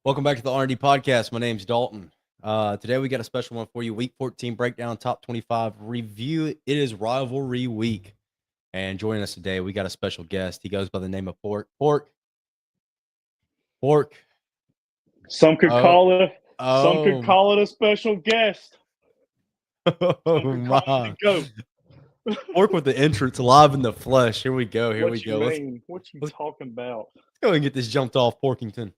Welcome back to the R&D podcast. My name's Dalton. Today we got a special one for you. Week 14 breakdown, top 25 review. It is rivalry week. And joining us today, we got a special guest. He goes by the name of Pork. Pork. Some could Oh, call it. Some could oh, call it a special guest. oh Some could call it my. the goat. Pork with the entrance live in the flesh. Here we go. Here we What you go. mean? What you Let's talking about? go and get this jumped off, Porkington.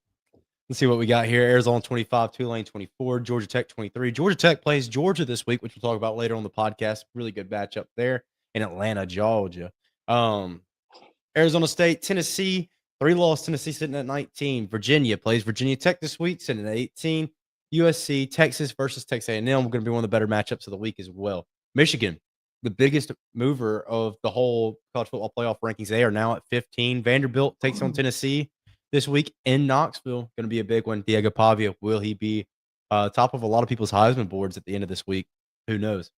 Let's see what we got here. Arizona 25, Tulane 24, Georgia Tech 23. Georgia Tech plays Georgia this week, which we'll talk about later on the podcast. Really good matchup there in Atlanta, Georgia. Arizona State, Tennessee, 3-loss Tennessee sitting at 19. Virginia plays Virginia Tech this week, sitting at 18. USC, Texas versus Texas A&M. We're going to be one of the better matchups of the week as well. Michigan, the biggest mover of the whole college football playoff rankings. They are now at 15. Vanderbilt takes on Tennessee this week in Knoxville. Going to be a big one. Diego Pavia, will he be top of a lot of people's Heisman boards at the end of this week? Who knows?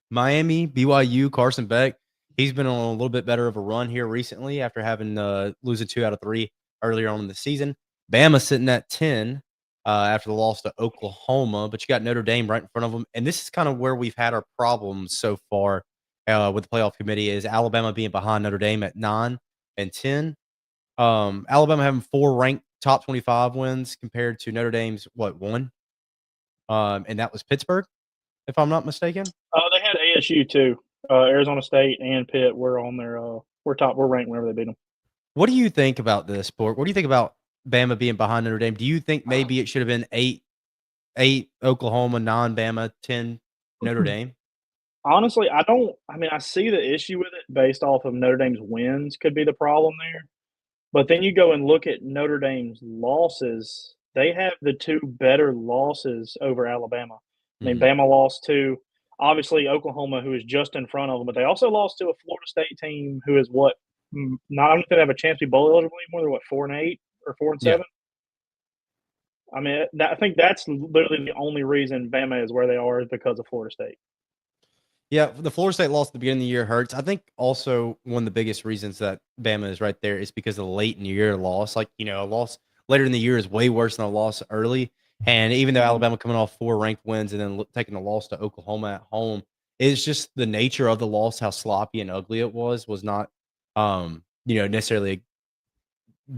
Miami, BYU, Carson Beck. He's been on a little bit better of a run here recently after having losing 2 out of 3 earlier on in the season. Bama sitting at 10 after the loss to Oklahoma, but you got Notre Dame right in front of them. And this is kind of where we've had our problems so far with the playoff committee is Alabama being behind Notre Dame at 9 and 10. Alabama having 4 ranked top 25 wins compared to Notre Dame's, 1? And that was Pittsburgh, if I'm not mistaken. They had ASU too. Arizona State and Pitt were on their. We're ranked whenever they beat them. What do you think about this, Sport? What do you think about Bama being behind Notre Dame? Do you think maybe it should have been 8 Oklahoma, 9 Bama, 10 Notre Dame? Honestly, I don't. I mean, I see the issue with it based off of Notre Dame's wins could be the problem there. But then you go and look at Notre Dame's losses. They have the 2 better losses over Alabama. I mean, Mhm. Bama lost to, obviously, Oklahoma, who is just in front of them, but they also lost to a Florida State team who is what? Not only do they have a chance to be bowl eligible anymore, they're what, 4-8 or 4 and Yeah. 7? I mean, I think that's literally the only reason Bama is where they are is because of Florida State. Yeah, the Florida State loss at the beginning of the year hurts. I think also one of the biggest reasons that Bama is right there is because of the late in the year loss. Like, a loss later in the year is way worse than a loss early. And even though Alabama coming off 4 ranked wins and then taking a loss to Oklahoma at home, it's just the nature of the loss, how sloppy and ugly it was not, necessarily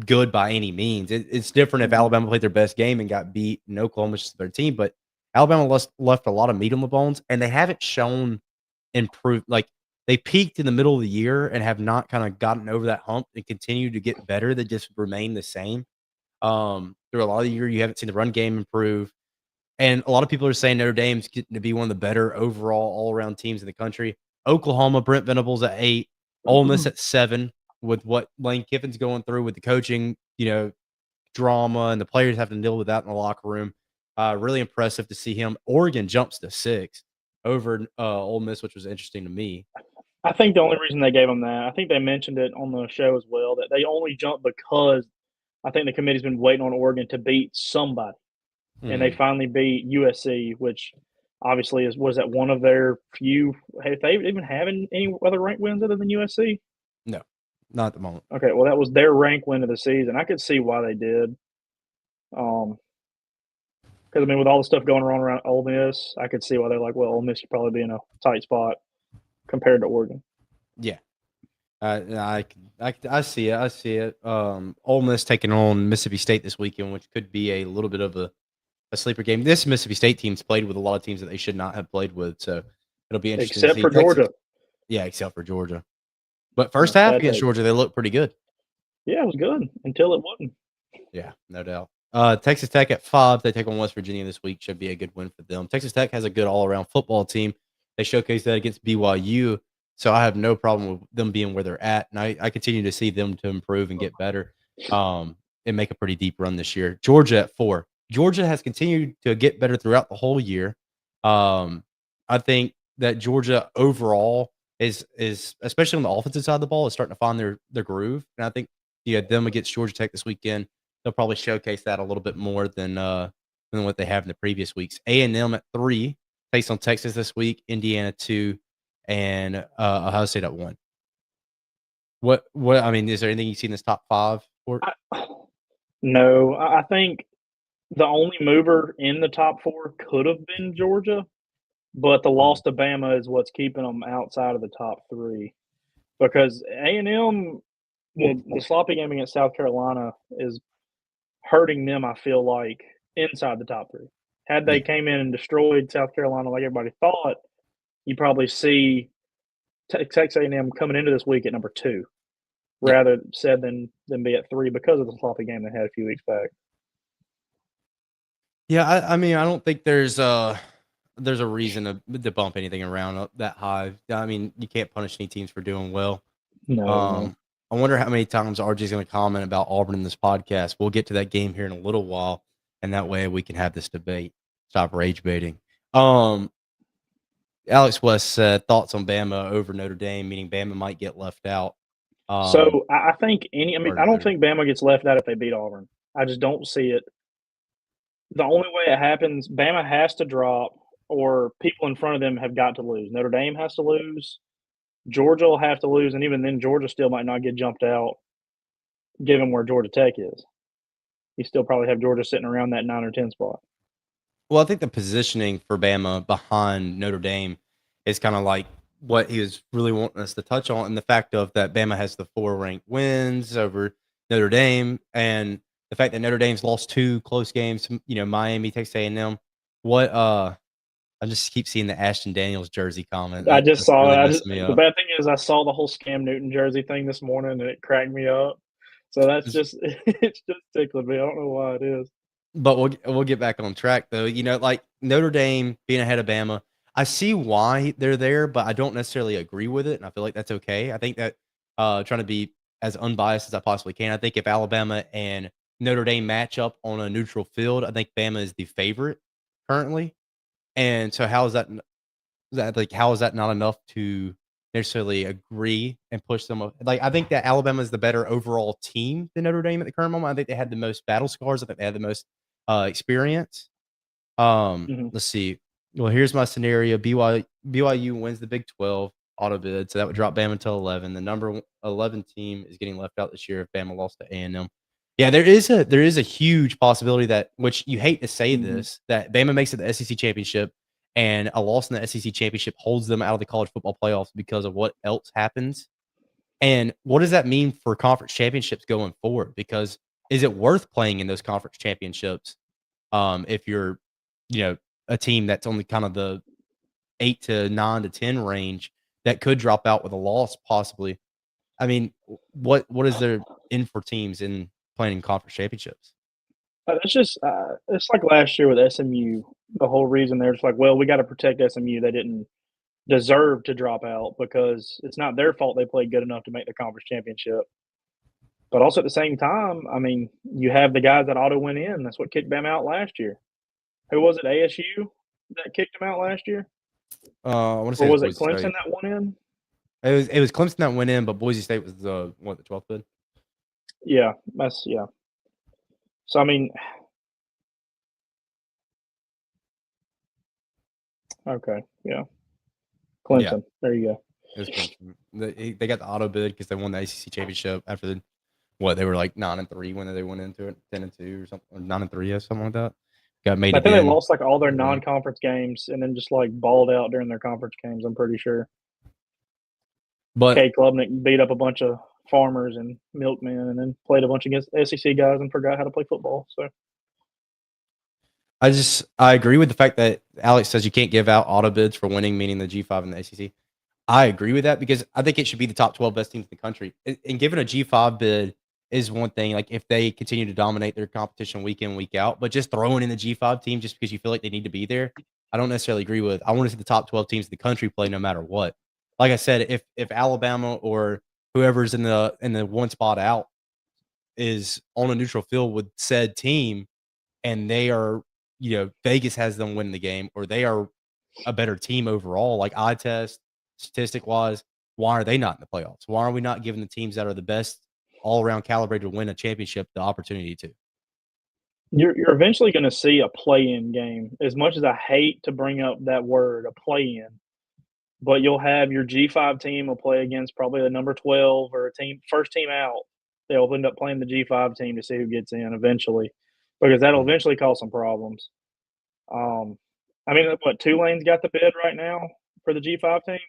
good by any means. It's different if Alabama played their best game and got beat and Oklahoma's just their team, but Alabama left a lot of meat on the bones, and they haven't shown improve. Like, they peaked in the middle of the year and have not kind of gotten over that hump and continue to get better. They just remain the same. Through a lot of the year, you haven't seen the run game improve. And a lot of people are saying Notre Dame's getting to be one of the better overall all-around teams in the country. Oklahoma, Brent Venables at 8, Ole Miss at 7, with what Lane Kiffin's going through with the coaching, drama, and the players having to deal with that in the locker room. Really impressive to see him. Oregon jumps to 6 over Ole Miss, which was interesting to me. I think the only reason they gave them that, I think they mentioned it on the show as well, that they only jumped because I think the committee's been waiting on Oregon to beat somebody. And they finally beat USC, which obviously was that one of their few. Have they even having any other ranked wins other than USC? No, not at the moment. Okay, well that was their rank win of the season. I could see why they did. Because I mean, with all the stuff going on around Ole Miss, I could see why they're like, well, Ole Miss should probably be in a tight spot compared to Oregon. Yeah. I see it. I see it. Ole Miss taking on Mississippi State this weekend, which could be a little bit of a sleeper game. This Mississippi State team's played with a lot of teams that they should not have played with, so it'll be interesting to Except see. for Texas, Georgia. yeah, except for Georgia. But first half against Georgia, they looked pretty good. Yeah, it was good until it wasn't. Yeah, no doubt. Texas Tech at 5. They take on West Virginia this week. Should be a good win for them. Texas Tech has a good all-around football team. They showcased that against BYU, so I have no problem with them being where they're at, and I continue to see them to improve and get better and make a pretty deep run this year. Georgia at 4. Georgia has continued to get better throughout the whole year. I think that Georgia overall is especially on the offensive side of the ball is starting to find their groove, and I think them against Georgia Tech this weekend, they'll probably showcase that a little bit more than what they have in the previous weeks. A&M at 3 takes on Texas this week, Indiana 2, and Ohio State at 1. What I mean, is there anything you see in this top 5? No, I think The only mover in the top 4 could have been Georgia, but the Mm. loss to Bama is what's keeping them outside of the top 3 because A&M, well, the sloppy game against South Carolina is hurting them, I feel like, inside the top 3. Had they Yeah. came in and destroyed South Carolina like everybody thought, you probably see Texas A&M coming into this week at number 2 Yeah. rather said than be at 3 because of the sloppy game they had a few weeks back. Yeah, I mean, I don't think there's a reason to bump anything around up that high. I mean, you can't punish any teams for doing well. No. I wonder how many times RJ's going to comment about Auburn in this podcast. We'll get to that game here in a little while, and that way we can have this debate. Stop rage baiting. Alex West said thoughts on Bama over Notre Dame, meaning Bama might get left out. So I think I mean, Or I don't Notre think Bama gets left out if they beat Auburn. I just don't see it. The only way it happens, Bama has to drop, or people in front of them have got to lose. Notre Dame has to lose. Georgia will have to lose, and even then, Georgia still might not get jumped out, given where Georgia Tech is. You still probably have Georgia sitting around that 9 or 10 spot. Well, I think the positioning for Bama behind Notre Dame is kind of like what he was really wanting us to touch on, and the fact of that Bama has the 4 ranked wins over Notre Dame, and the fact that Notre Dame's lost 2 close games, Miami, Texas A&M. What I just keep seeing the Ashton Daniels jersey comment. I just That's saw really that. messing me The up. bad thing is, I saw the whole Scam Newton jersey thing this morning, and it cracked me up. So that's It's- just it's just tickling me. I don't know why it is. But we'll get back on track though. Like Notre Dame being ahead of Bama, I see why they're there, but I don't necessarily agree with it, and I feel like that's okay. I think that trying to be as unbiased as I possibly can. I think if Alabama and Notre Dame match up on a neutral field, I think Bama is the favorite currently. And so how is how is that not enough to necessarily agree and push them up? Like I think that Alabama is the better overall team than Notre Dame at the current moment. I think they had the most battle scars. I think they had the most experience. Mhm. Let's see. Well, here's my scenario. BYU wins the Big 12 auto bid, so that would drop Bama to 11. The number 11 team is getting left out this year if Bama lost to A&M. Yeah, there is a huge possibility that, which you hate to say Mhm. this, that Bama makes it the SEC championship, and a loss in the SEC championship holds them out of the college football playoffs because of what else happens. And what does that mean for conference championships going forward? Because is it worth playing in those conference championships if you're, you know, a team that's only kind of the 8 to 9 to 10 range that could drop out with a loss possibly? I mean, what is there in for teams in playing in conference championships? It's just it's like last year with SMU. The whole reason they're just like, well, we got to protect SMU. They didn't deserve to drop out because it's not their fault they played good enough to make the conference championship. But also at the same time, I mean, you have the guys that auto went in. That's what kicked them out last year. Who was it? ASU that kicked them out last year, I want to or say it's was it Boise Clemson State. that went in? It was Clemson that went in, but Boise State was the 12th bid. Yeah, that's yeah. So I mean, okay, yeah, Yeah, Clemson. There you go. it was Clemson. They got the auto bid because they won the ACC championship after they were like 9-3 when they went into it, 10-2 or something, or 9-3, yeah, something like that. Got made I think they again. lost like all their non-conference games and then just like balled out during their conference games. I'm pretty sure. But Cade Klubnik beat up a bunch of farmers and milkmen, and then played a bunch against SEC guys and forgot how to play football. So I agree with the fact that Alex says you can't give out auto bids for winning, meaning the G5 and the ACC. I agree with that because I think it should be the top 12 best teams in the country. And given a G5 bid is one thing, like if they continue to dominate their competition week in, week out, but just throwing in the G5 team just because you feel like they need to be there, I don't necessarily agree with. I want to see the top 12 teams in the country play no matter what. Like I said, if Alabama or whoever's in the one spot out is on a neutral field with said team and they are, Vegas has them win the game or they are a better team overall, like eye test, statistic wise, why are they not in the playoffs? Why are we not giving the teams that are the best all around calibrated to win a championship the opportunity to? you're eventually going to see a play-in game. As much as I hate to bring up that word, a play-in, but you'll have your G5 team will play against probably the number 12 or a team first team out. They'll end up playing the G5 team to see who gets in eventually. because that'll Mm. eventually cause some problems. I mean, what Tulane's got the bid right now for the G5 team?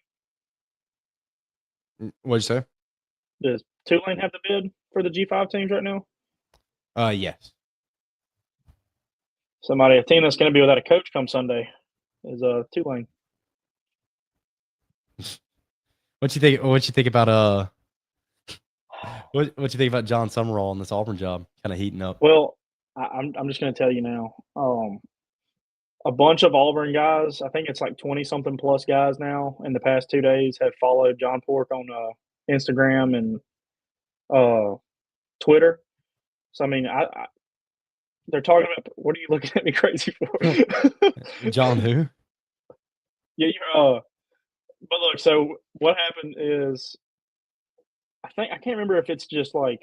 What'd you say? Does Tulane have the bid for the G5 teams right now? Yes. A team that's going to be without a coach come Sunday is Tulane. What you think? What you think about what you think about John Summerall and this Auburn job kind of heating up? Well, I'm just going to tell you now. A bunch of Auburn guys, I think it's like 20 something plus guys now in the past 2 days have followed John Pork on Instagram and uh, Twitter. So I mean, they're talking about. What are you looking at me crazy for? John who? Yeah, but look. So what happened is, I can't remember if it's just like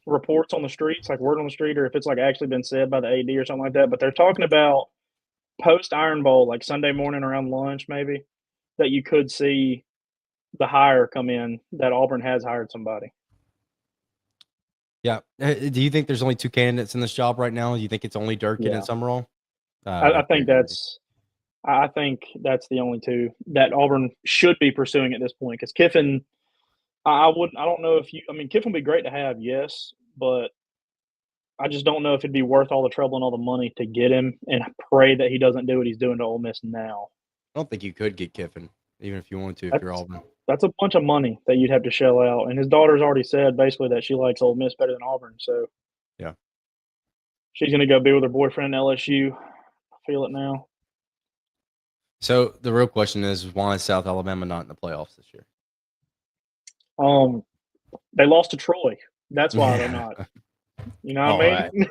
reports on the streets, like word on the street, or if it's like actually been said by the AD or something like that. But they're talking about post Iron Bowl, like Sunday morning around lunch, maybe that you could see the hire come in that Auburn has hired somebody. Yeah. Do you think there's only 2 candidates in this job right now? Do you think it's only Durkin and Yeah, Summerall? I I think agree with you. that's the only two that Auburn should be pursuing at this point. Because Kiffin, I wouldn't. I don't know if you. I mean, Kiffin would be great to have, yes, but I just don't know if it'd be worth all the trouble and all the money to get him. And I pray that he doesn't do what he's doing to Ole Miss now. I don't think you could get Kiffin, even if you wanted to, if you're That's Auburn. that's a bunch of money that you'd have to shell out. And his daughter's already said basically that she likes Ole Miss better than Auburn. So Yeah. she's going to go be with her boyfriend in LSU. I feel it now. So the real question is, why is South Alabama not in the playoffs this year? They lost to Troy. That's why they're not. You know what I mean?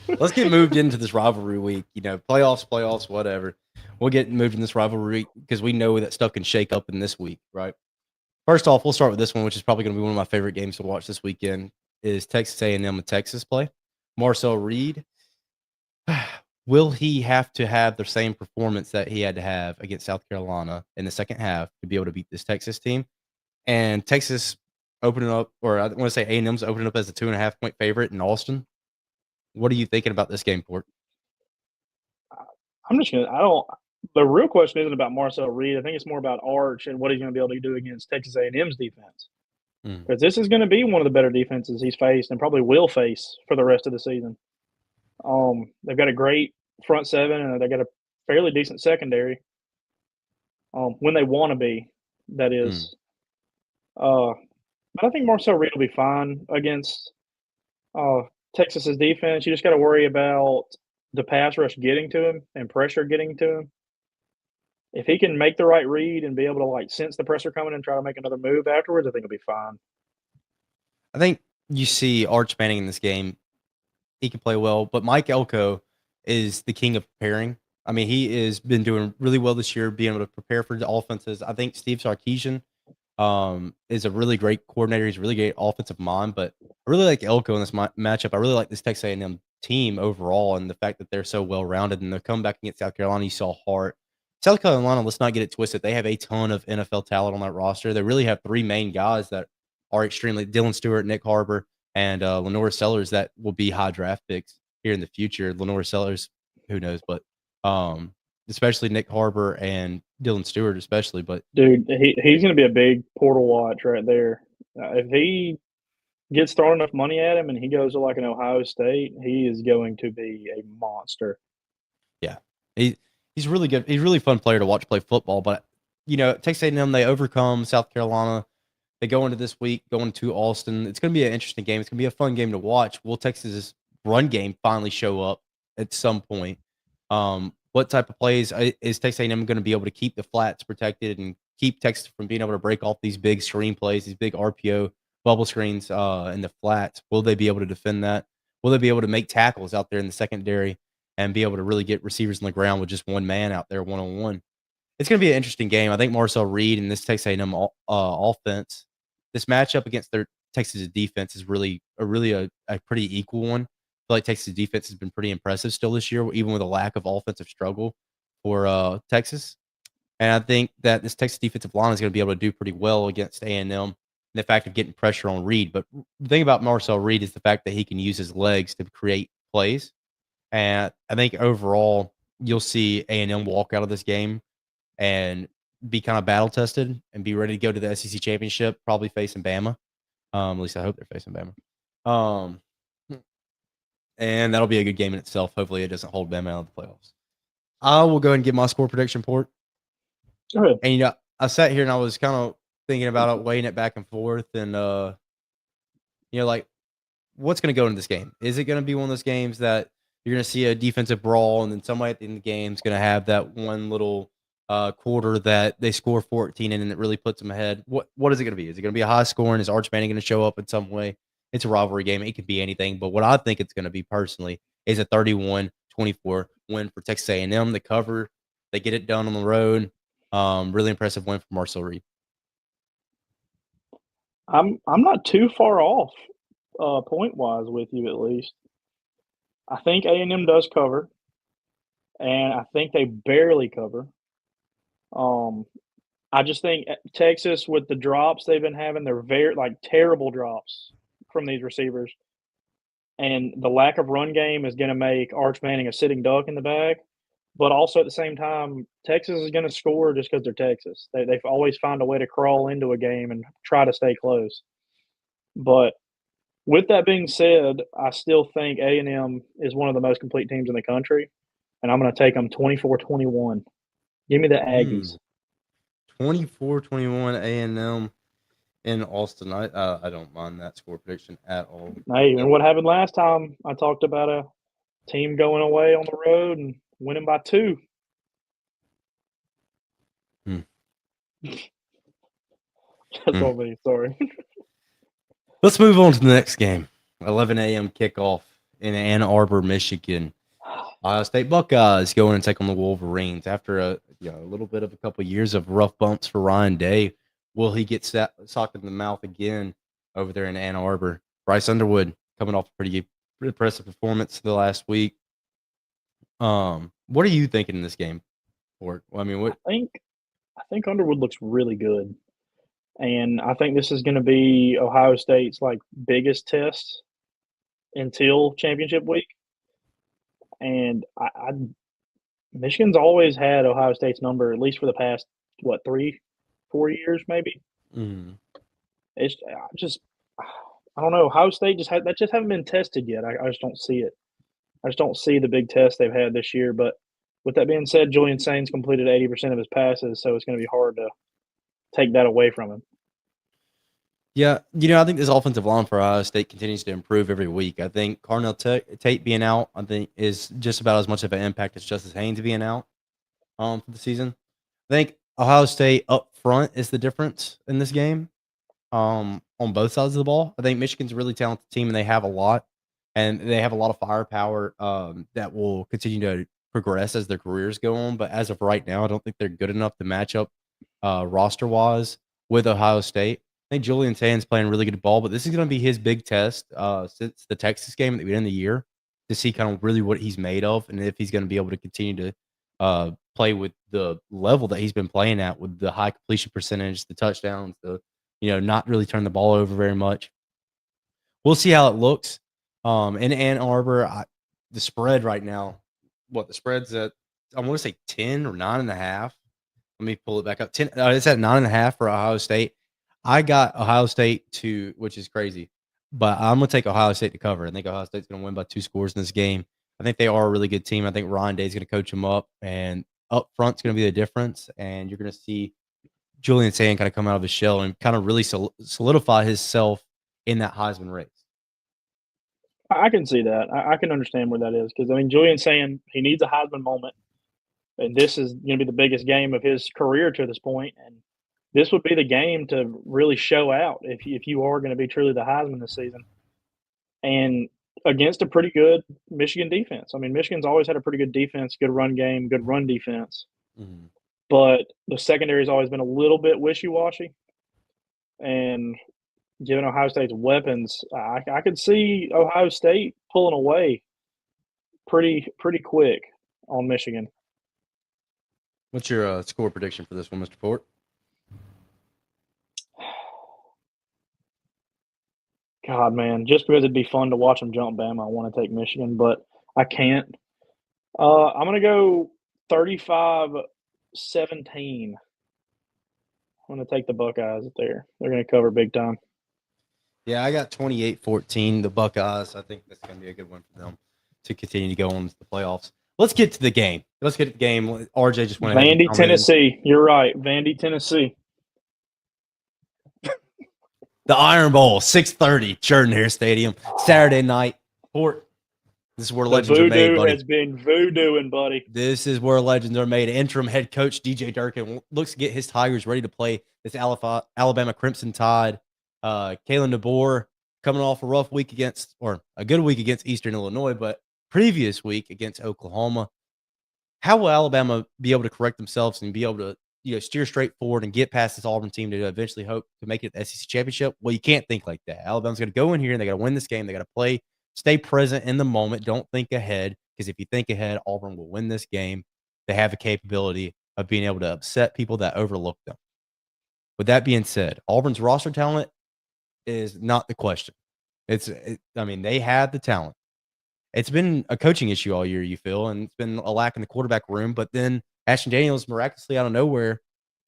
Right. Let's get moved into this rivalry week. You know, playoffs, whatever. We'll get moved in this rivalry week because we know that stuff can shake up in this week, right? First off, we'll start with this one, which is probably going to be one of my favorite games to watch this weekend. Is Texas A&M and Texas play? Marcel Reed. Will he have to have the same performance that he had to have against South Carolina in the second half to be able to beat this Texas team? And Texas opening up, or I want to say A&M's opening up as a 2.5-point favorite in Austin. What are you thinking about this game, Port? I'm just gonna. I don't. The real question isn't about Marcel Reed. I think it's more about Arch and what he's going to be able to do against Texas A&M's defense. Because this is going to be one of the better defenses he's faced and probably will face for the rest of the season. They've got a great front seven and they got a fairly decent secondary. When they want to be, that is. But I think Marcel Reed will be fine against Texas's defense. You just got to worry about the pass rush getting to him and pressure getting to him. If he can make the right read and be able to like sense the pressure coming and try to make another move afterwards, I think he'll be fine. I think you see Arch Manning in this game. He can play well, but Mike Elko is the king of preparing. I mean, he has been doing really well this year, being able to prepare for the offenses. I think Steve Sarkisian is a really great coordinator. He's a really great offensive mind, but I really like Elko in this matchup. I really like this Texas A&M team overall and the fact that they're so well-rounded and they're coming back against South Carolina. You saw Hart. South Carolina, let's not get it twisted. They have a ton of NFL talent on that roster. They really have 3 main guys that are extremely Dylan Stewart, Nick Harbor, and Lenore Sellers that will be high draft picks here in the future. Lenore Sellers, who knows, but especially Nick Harbor and Dylan Stewart, especially. But dude, he's going to be a big portal watch right there. If he gets thrown enough money at him and he goes to like an Ohio State, he is going to be a monster. Yeah, he's really good. He's a really fun player to watch play football. But you know, Texas A&M, they overcome South Carolina. They go into this week, going to Austin. It's going to be an interesting game. It's going to be a fun game to watch. Will Texas's run game finally show up at some point? What type of plays is Texas A&M going to be able to keep the flats protected and keep Texas from being able to break off these big screen plays, these big RPO bubble screens in the flats? Will they be able to defend that? Will they be able to make tackles out there in the secondary and be able to really get receivers on the ground with just one man out there one-on-one? It's going to be an interesting game. I think Marcel Reed and this Texas A&M offense, this matchup against their Texas defense is really a pretty equal one. I feel like Texas defense has been pretty impressive still this year, even with a lack of offensive struggle for Texas. And I think that this Texas defensive line is going to be able to do pretty well against A&M and the fact of getting pressure on Reed. But the thing about Marcel Reed is the fact that he can use his legs to create plays. And I think overall, you'll see A&M walk out of this game and be kind of battle tested and be ready to go to the SEC championship, probably facing Bama. At least I hope they're facing Bama. And that'll be a good game in itself. Hopefully, it doesn't hold Bama out of the playoffs. I will go ahead and give my score prediction port. Go ahead. And I sat here and I was kind of thinking about it, weighing it back and forth, and like what's going to go into this game? Is it going to be one of those games that you're going to see a defensive brawl, and then somebody at the end of the game is going to have that one little quarter that they score 14 in, and it really puts them ahead? What is it going to be? Is it going to be a high scoring? Is Arch Manning going to show up in some way? It's a rivalry game. It could be anything. But what I think it's going to be personally is a 31-24 win for Texas A&M. The cover, they get it done on the road. Really impressive win for Marcel Reed. I'm not too far off point wise with you at least. I think A&M does cover, and I think they barely cover. I just think Texas with the drops they've been having, they're very terrible drops from these receivers, and the lack of run game is going to make Arch Manning a sitting duck in the bag. But also at the same time, Texas is going to score just because they're Texas. They've always find a way to crawl into a game and try to stay close. But with that being said, I still think A&M is one of the most complete teams in the country, and I'm going to take them 24-21. Give me the Aggies. 24-21 A&M in Austin. I don't mind that score prediction at all. Hey, and what happened last time? I talked about a team going away on the road and winning by 2. That's all me. Sorry. Let's move on to the next game. 11 a.m. kickoff in Ann Arbor, Michigan. Ohio State Buckeyes going and take on the Wolverines after a little bit of a couple of years of rough bumps for Ryan Day. Will he get socked in the mouth again over there in Ann Arbor? Bryce Underwood coming off a pretty impressive performance the last week. What are you thinking in this game? Or I mean, what? I think Underwood looks really good, and I think this is going to be Ohio State's biggest test until championship week. And Michigan's always had Ohio State's number, at least for the past 3-4 years, maybe. It's I don't know. Ohio State just haven't been tested yet. I just don't see it. I just don't see the big test they've had this year. But with that being said, Julian Sainz completed 80% of his passes, so it's going to be hard to take that away from him. Yeah, I think this offensive line for Ohio State continues to improve every week. I think Carnell Tate being out, I think, is just about as much of an impact as Justice Haynes being out for the season. I think Ohio State up front is the difference in this game on both sides of the ball. I think Michigan's a really talented team, and they have a lot. And they have a lot of firepower that will continue to progress as their careers go on. But as of right now, I don't think they're good enough to match up roster-wise with Ohio State. I think Julian Sainz playing really good ball, but this is going to be his big test since the Texas game at the beginning of the year to see kind of really what he's made of and if he's going to be able to continue to play with the level that he's been playing at with the high completion percentage, the touchdowns, the not really turn the ball over very much. We'll see how it looks. In Ann Arbor, the spread right now, the spread's at, I want to say 10 or 9.5. Let me pull it back up. 10. It's at 9.5 for Ohio State. I got Ohio State which is crazy, but I'm going to take Ohio State to cover. I think Ohio State's going to win by 2 scores in this game. I think they are a really good team. I think Ryan Day's going to coach them up, and up front's going to be the difference. And you're going to see Julian Sainz kind of come out of his shell and kind of really solidify himself in that Heisman race. I can see that. I can understand where that is because, Julian's saying he needs a Heisman moment, and this is going to be the biggest game of his career to this point, and this would be the game to really show out if you are going to be truly the Heisman this season. And against a pretty good Michigan defense. Michigan's always had a pretty good defense, good run game, good run defense. Mm-hmm. But the secondary has always been a little bit wishy-washy. And given Ohio State's weapons, I could see Ohio State pulling away pretty quick on Michigan. What's your score prediction for this one, Mr. Port? God, man, just because it'd be fun to watch them jump Bama, I want to take Michigan. But I can't. I'm gonna go 35-17. I'm gonna take the Buckeyes up there. They're gonna cover big time. Yeah, I got 28-14. The Buckeyes. I think that's going to be a good one for them to continue to go on to the playoffs. Let's get to the game. RJ just went ahead and Vandy, commented. Tennessee. You're right. Vandy, Tennessee. The Iron Bowl, 6:30, Jordan-Hare Stadium, Saturday night. Fort. This is where The legends are made, voodoo buddy. has been voodooing, buddy. This is where legends are made. Interim head coach DJ Durkin looks to get his Tigers ready to play this Alabama Crimson Tide. Kalen DeBoer coming off a rough week or a good week against Eastern Illinois, but previous week against Oklahoma. How will Alabama be able to correct themselves and be able to steer straight forward and get past this Auburn team to eventually hope to make it the SEC championship? Well, you can't think like that. Alabama's going to go in here and they got to win this game. They got to play, stay present in the moment. Don't think ahead, because if you think ahead, Auburn will win this game. They have the capability of being able to upset people that overlook them. With that being said, Auburn's roster talent is not the question. They have the talent. It's been a coaching issue all year, you feel, and it's been a lack in the quarterback room. But then Ashton Daniels miraculously out of nowhere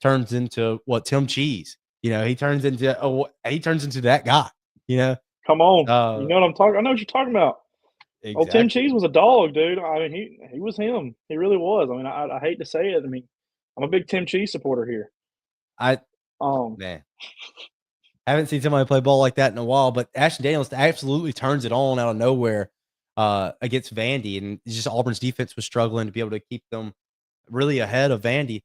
turns into Tim Cheese. He turns into that guy. Come on, you know what I'm talking. I know what you're talking about. Exactly. Oh, Tim Cheese was a dog, dude. I mean, he was him. He really was. I mean, I hate to say it. I mean, I'm a big Tim Cheese supporter here. Man, I haven't seen somebody play ball like that in a while. But Ashton Daniels absolutely turns it on out of nowhere against Vandy, and just Auburn's defense was struggling to be able to keep them really ahead of Vandy.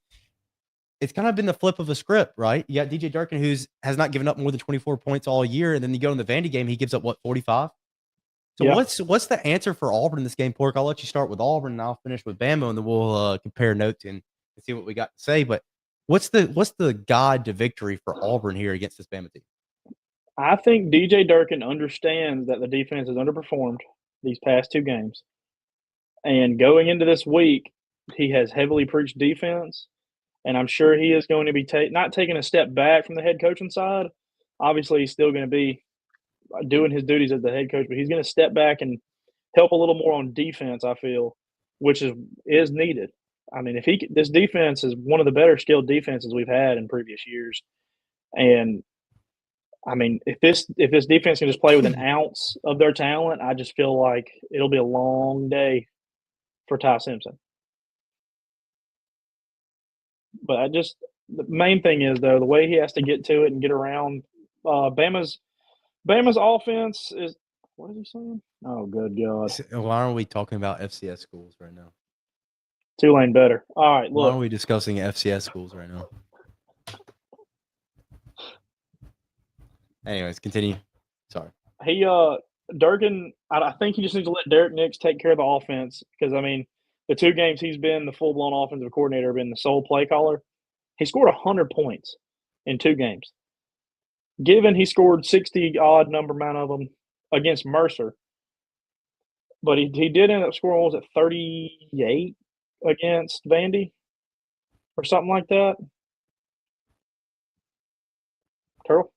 It's kind of been the flip of a script, right? You got DJ Durkin, has not given up more than 24 points all year, and then you go in the Vandy game, he gives up 45. So Yeah. what's the answer for Auburn in this game, Pork? I'll let you start with Auburn, and I'll finish with Bama, and then we'll compare notes and see what we got to say. But what's the guide to victory for Auburn here against this Bama team? I think DJ Durkin understands that the defense has underperformed these past two games, and going into this week, he has heavily preached defense, and I'm sure he is going to be not taking a step back from the head coaching side. Obviously, he's still going to be doing his duties as the head coach, but he's going to step back and help a little more on defense, I feel, which is needed. I mean, this defense is one of the better skilled defenses we've had in previous years. And I mean, if this defense can just play with an ounce of their talent, I just feel like it'll be a long day for Ty Simpson. But the main thing is, though, the way he has to get to it and get around Bama's offense is – what is he saying? Oh, good God. Why aren't we talking about FCS schools right now? Tulane better. All right, look. Why aren't we discussing FCS schools right now? Anyways, continue. Sorry. Durkin, I think he just needs to let Derek Nix take care of the offense because, I mean, the two games he's been the full-blown offensive coordinator, been the sole play caller. He scored 100 points in two games. Given he scored 60-odd amount of them against Mercer. But he did end up scoring, what was it, 38 against Vandy or something like that? Turtle?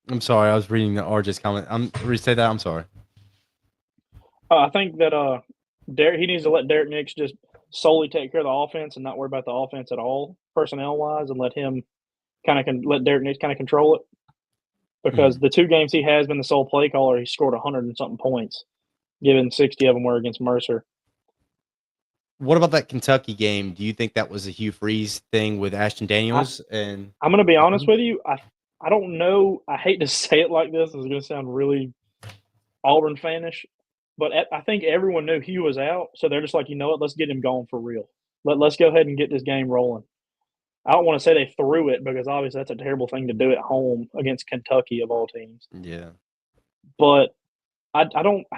I'm sorry. I was reading the RJ's comment. Restate that. I'm sorry. I think that he needs to let Derek Nix just solely take care of the offense and not worry about the offense at all, personnel-wise, and let Derek Nix kind of control it. Because the two games he has been the sole play caller, he scored 100 and something points, given 60 of them were against Mercer. What about that Kentucky game? Do you think that was a Hugh Freeze thing with Ashton Daniels? I'm going to be honest with you. I don't know. I hate to say it like this. It's going to sound really Auburn fanish. But I think everyone knew Hugh was out. So they're just like, you know what? Let's get him going for real. Let's go ahead and get this game rolling. I don't want to say they threw it because obviously that's a terrible thing to do at home against Kentucky of all teams. Yeah. But I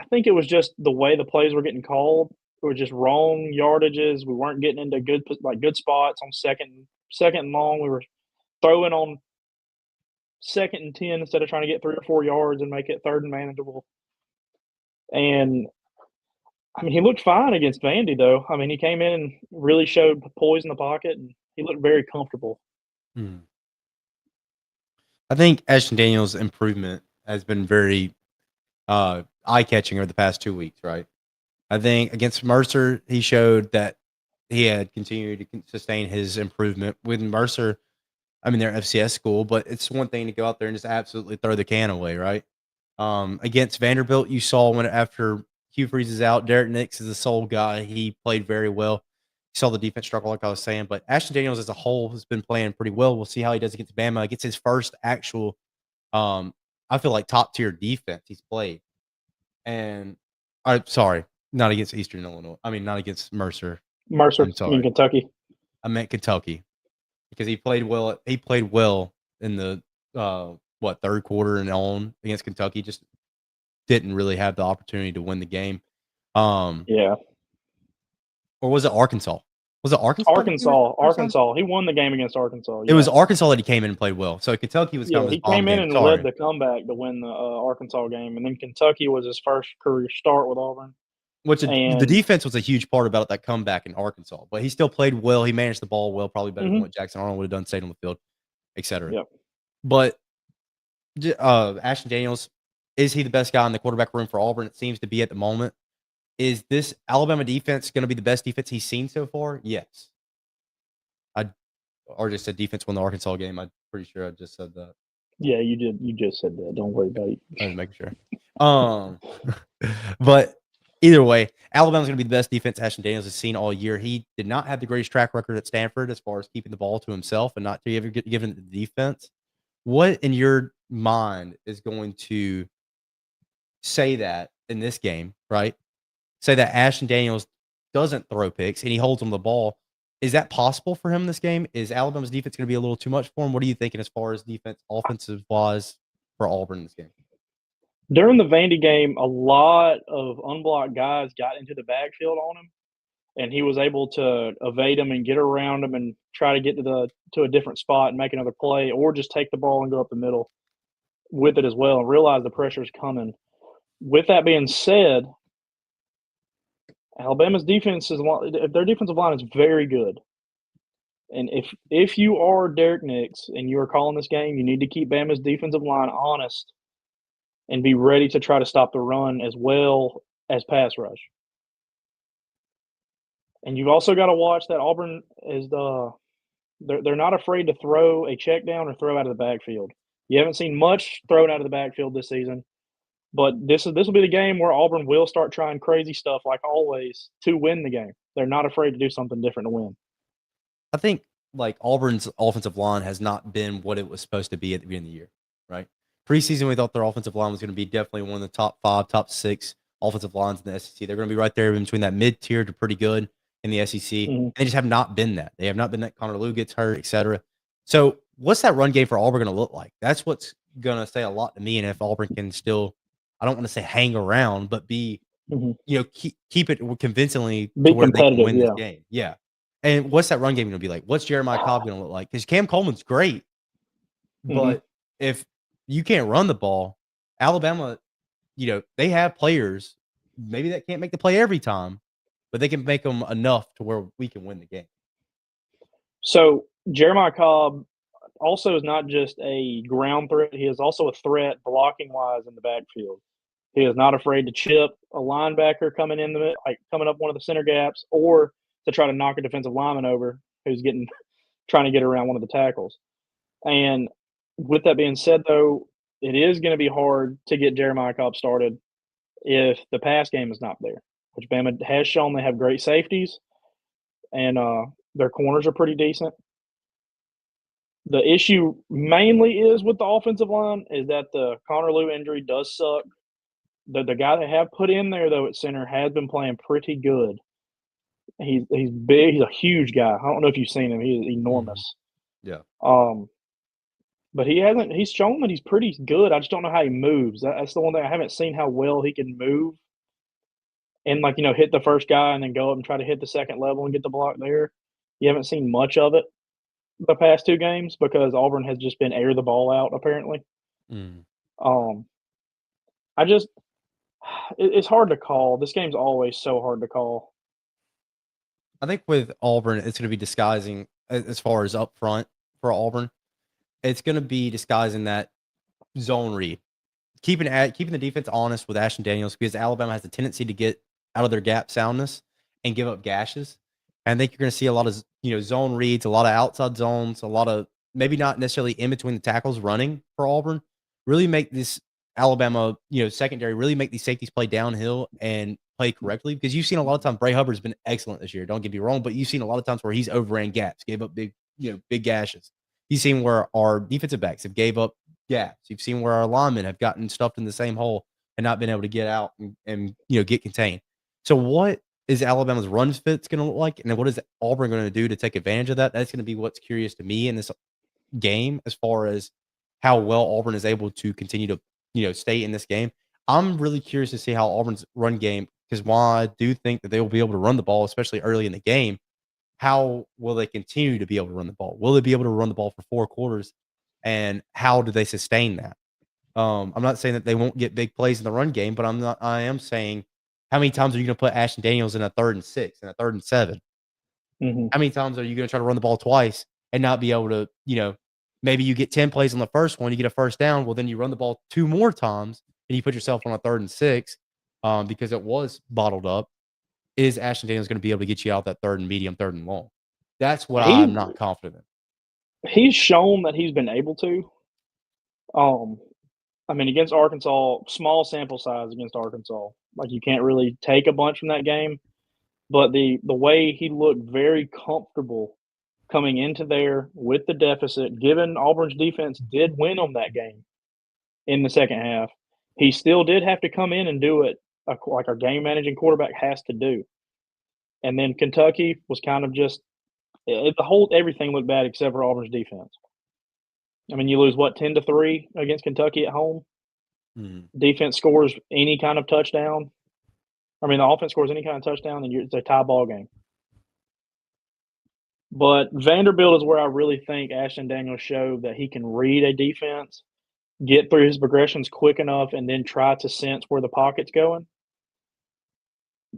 think it was just the way the plays were getting called. It was just wrong yardages. We weren't getting into good spots on second and long. We were throwing on 2nd and 10 instead of trying to get 3 or 4 yards and make it 3rd and manageable. And I mean, he looked fine against Vandy, though. I mean, he came in and really showed poise in the pocket, and he looked very comfortable. I think Ashton Daniels' improvement has been very eye-catching over the past 2 weeks, right? I think against Mercer, he showed that he had continued to sustain his improvement. With Mercer, I mean, they're FCS school, but it's one thing to go out there and just absolutely throw the can away, right? Against Vanderbilt, you saw when after Hugh Freeze is out, Derek Nix is the sole guy. He played very well. You saw the defense struggle, like I was saying, but Ashton Daniels as a whole has been playing pretty well. We'll see how he does against Bama. Gets his first actual, I feel like top tier defense he's played. And I'm sorry, not against Eastern Illinois. I mean, not against Mercer. Mercer I'm sorry. in Kentucky. I meant Kentucky because he played well. He played well in the third quarter and on against Kentucky. Just didn't really have the opportunity to win the game. Yeah. Or was it Arkansas? Was it Arkansas? Arkansas. He won the game against Arkansas. Yeah. It was Arkansas that he came in and played well. So Kentucky was he came in and led the comeback to win the Arkansas game, and then Kentucky was his first career start with Auburn. The defense was a huge part about that comeback in Arkansas, but he still played well. He managed the ball well, probably better than what Jackson Arnold would have done, stayed on the field, etc. Yep. But Ashton Daniels, is he the best guy in the quarterback room for Auburn? It seems to be at the moment. Is this Alabama defense going to be the best defense he's seen so far? Yes. I just said defense won the Arkansas game. I'm pretty sure I just said that. Yeah, you did. You just said that. Don't worry about it. I was making sure. But either way, Alabama's going to be the best defense Ashton Daniels has seen all year. He did not have the greatest track record at Stanford as far as keeping the ball to himself and not to ever given the defense. What in your mind is going to say that in this game, right? Say that Ashton Daniels doesn't throw picks and he holds on the ball. Is that possible for him in this game? Is Alabama's defense going to be a little too much for him? What are you thinking as far as defense, offensive wise for Auburn in this game? During the Vandy game, a lot of unblocked guys got into the backfield on him, and he was able to evade them and get around them and try to get to a different spot and make another play, or just take the ball and go up the middle with it as well and realize the pressure is coming. With that being said, Alabama's defense their defensive line is very good. And if you are Derek Nix and you are calling this game, you need to keep Bama's defensive line honest and be ready to try to stop the run as well as pass rush. And you've also got to watch that Auburn is they're not afraid to throw a check down or throw out of the backfield. You haven't seen much thrown out of the backfield this season. But this will be the game where Auburn will start trying crazy stuff, like always, to win the game. They're not afraid to do something different to win. I think like Auburn's offensive line has not been what it was supposed to be at the beginning of the year, right? Preseason, we thought their offensive line was going to be definitely one of the top 5, top 6 offensive lines in the SEC. They're going to be right there in between that mid-tier to pretty good in the SEC. Mm-hmm. They just have not been that. They have not been that. Connor Lew gets hurt, etc. So what's that run game for Auburn going to look like? That's what's going to say a lot to me. And if Auburn can still, I don't want to say hang around, but be, keep it convincingly be to where they can win this game. Yeah. And what's that run game going to be like? What's Jeremiah Cobb going to look like? Because Cam Coleman's great, but if you can't run the ball, Alabama, they have players maybe that can't make the play every time, but they can make them enough to where we can win the game. So Jeremiah Cobb also is not just a ground threat. He is also a threat blocking-wise in the backfield. He is not afraid to chip a linebacker coming up one of the center gaps, or to try to knock a defensive lineman over who's trying to get around one of the tackles. And with that being said, though, it is going to be hard to get Jeremiah Cobb started if the pass game is not there, which Bama has shown they have great safeties, and their corners are pretty decent. The issue mainly is with the offensive line is that the Connor Lew injury does suck. The guy they have put in there, though, at center has been playing pretty good. He's big. He's a huge guy. I don't know if you've seen him. He's enormous. Yeah. But he's shown that he's pretty good. I just don't know how he moves. That's the one thing. I haven't seen how well he can move and, hit the first guy and then go up and try to hit the second level and get the block there. You haven't seen much of it the past 2 games because Auburn has just been air the ball out, apparently. It's hard to call. This game's always so hard to call. I think with Auburn, it's going to be disguising as far as up front for Auburn. It's going to be disguising that zone read, keeping the defense honest with Ashton Daniels, because Alabama has a tendency to get out of their gap soundness and give up gashes. And I think you're going to see a lot of zone reads, a lot of outside zones, a lot of maybe not necessarily in between the tackles running for Auburn. Really make this Alabama secondary really make these safeties play downhill and play correctly, because you've seen a lot of times Bray Hubbard's been excellent this year. Don't get me wrong, but you've seen a lot of times where he's overran gaps, gave up big gashes. You've seen where our defensive backs have gave up gaps. You've seen where our linemen have gotten stuffed in the same hole and not been able to get out and get contained. So what is Alabama's run fits going to look like? And then what is Auburn going to do to take advantage of that? That's going to be what's curious to me in this game, as far as how well Auburn is able to continue to stay in this game. I'm really curious to see how Auburn's run game, because while I do think that they will be able to run the ball, especially early in the game, how will they continue to be able to run the ball? Will they be able to run the ball for 4 quarters? And how do they sustain that? I'm not saying that they won't get big plays in the run game, but I am saying, how many times are you going to put Ashton Daniels in a 3rd and 6 and a 3rd and 7? Mm-hmm. How many times are you going to try to run the ball twice and not be able to, maybe you get 10 plays on the first one, you get a first down. Well, then you run the ball 2 more times and you put yourself on a 3rd and 6 because it was bottled up. Is Ashton Daniels going to be able to get you out that 3rd and medium, 3rd and long? That's what I'm not confident in. He's shown that he's been able to. Against Arkansas, small sample size against Arkansas. Like, you can't really take a bunch from that game. But the way he looked very comfortable coming into there with the deficit, given Auburn's defense did win on that game in the second half, he still did have to come in and do it like a game managing quarterback has to do. And then Kentucky was kind of just everything looked bad except for Auburn's defense. You lose 10-3 against Kentucky at home. Mm-hmm. Defense scores any kind of touchdown. The offense scores any kind of touchdown, and it's a tie ball game. But Vanderbilt is where I really think Ashton Daniels showed that he can read a defense, get through his progressions quick enough, and then try to sense where the pocket's going.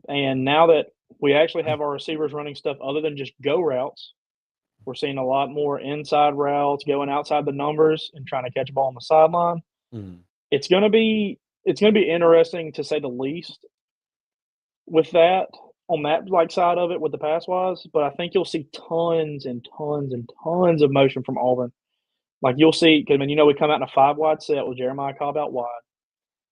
And now that we actually have our receivers running stuff other than just go routes, we're seeing a lot more inside routes, going outside the numbers and trying to catch a ball on the sideline. Mm-hmm. It's going to be interesting, to say the least, with that, on that side of it, with the pass wise. But I think you'll see tons and tons and tons of motion from Auburn. You'll see, because we come out in a 5-wide set with Jeremiah Cobb out wide,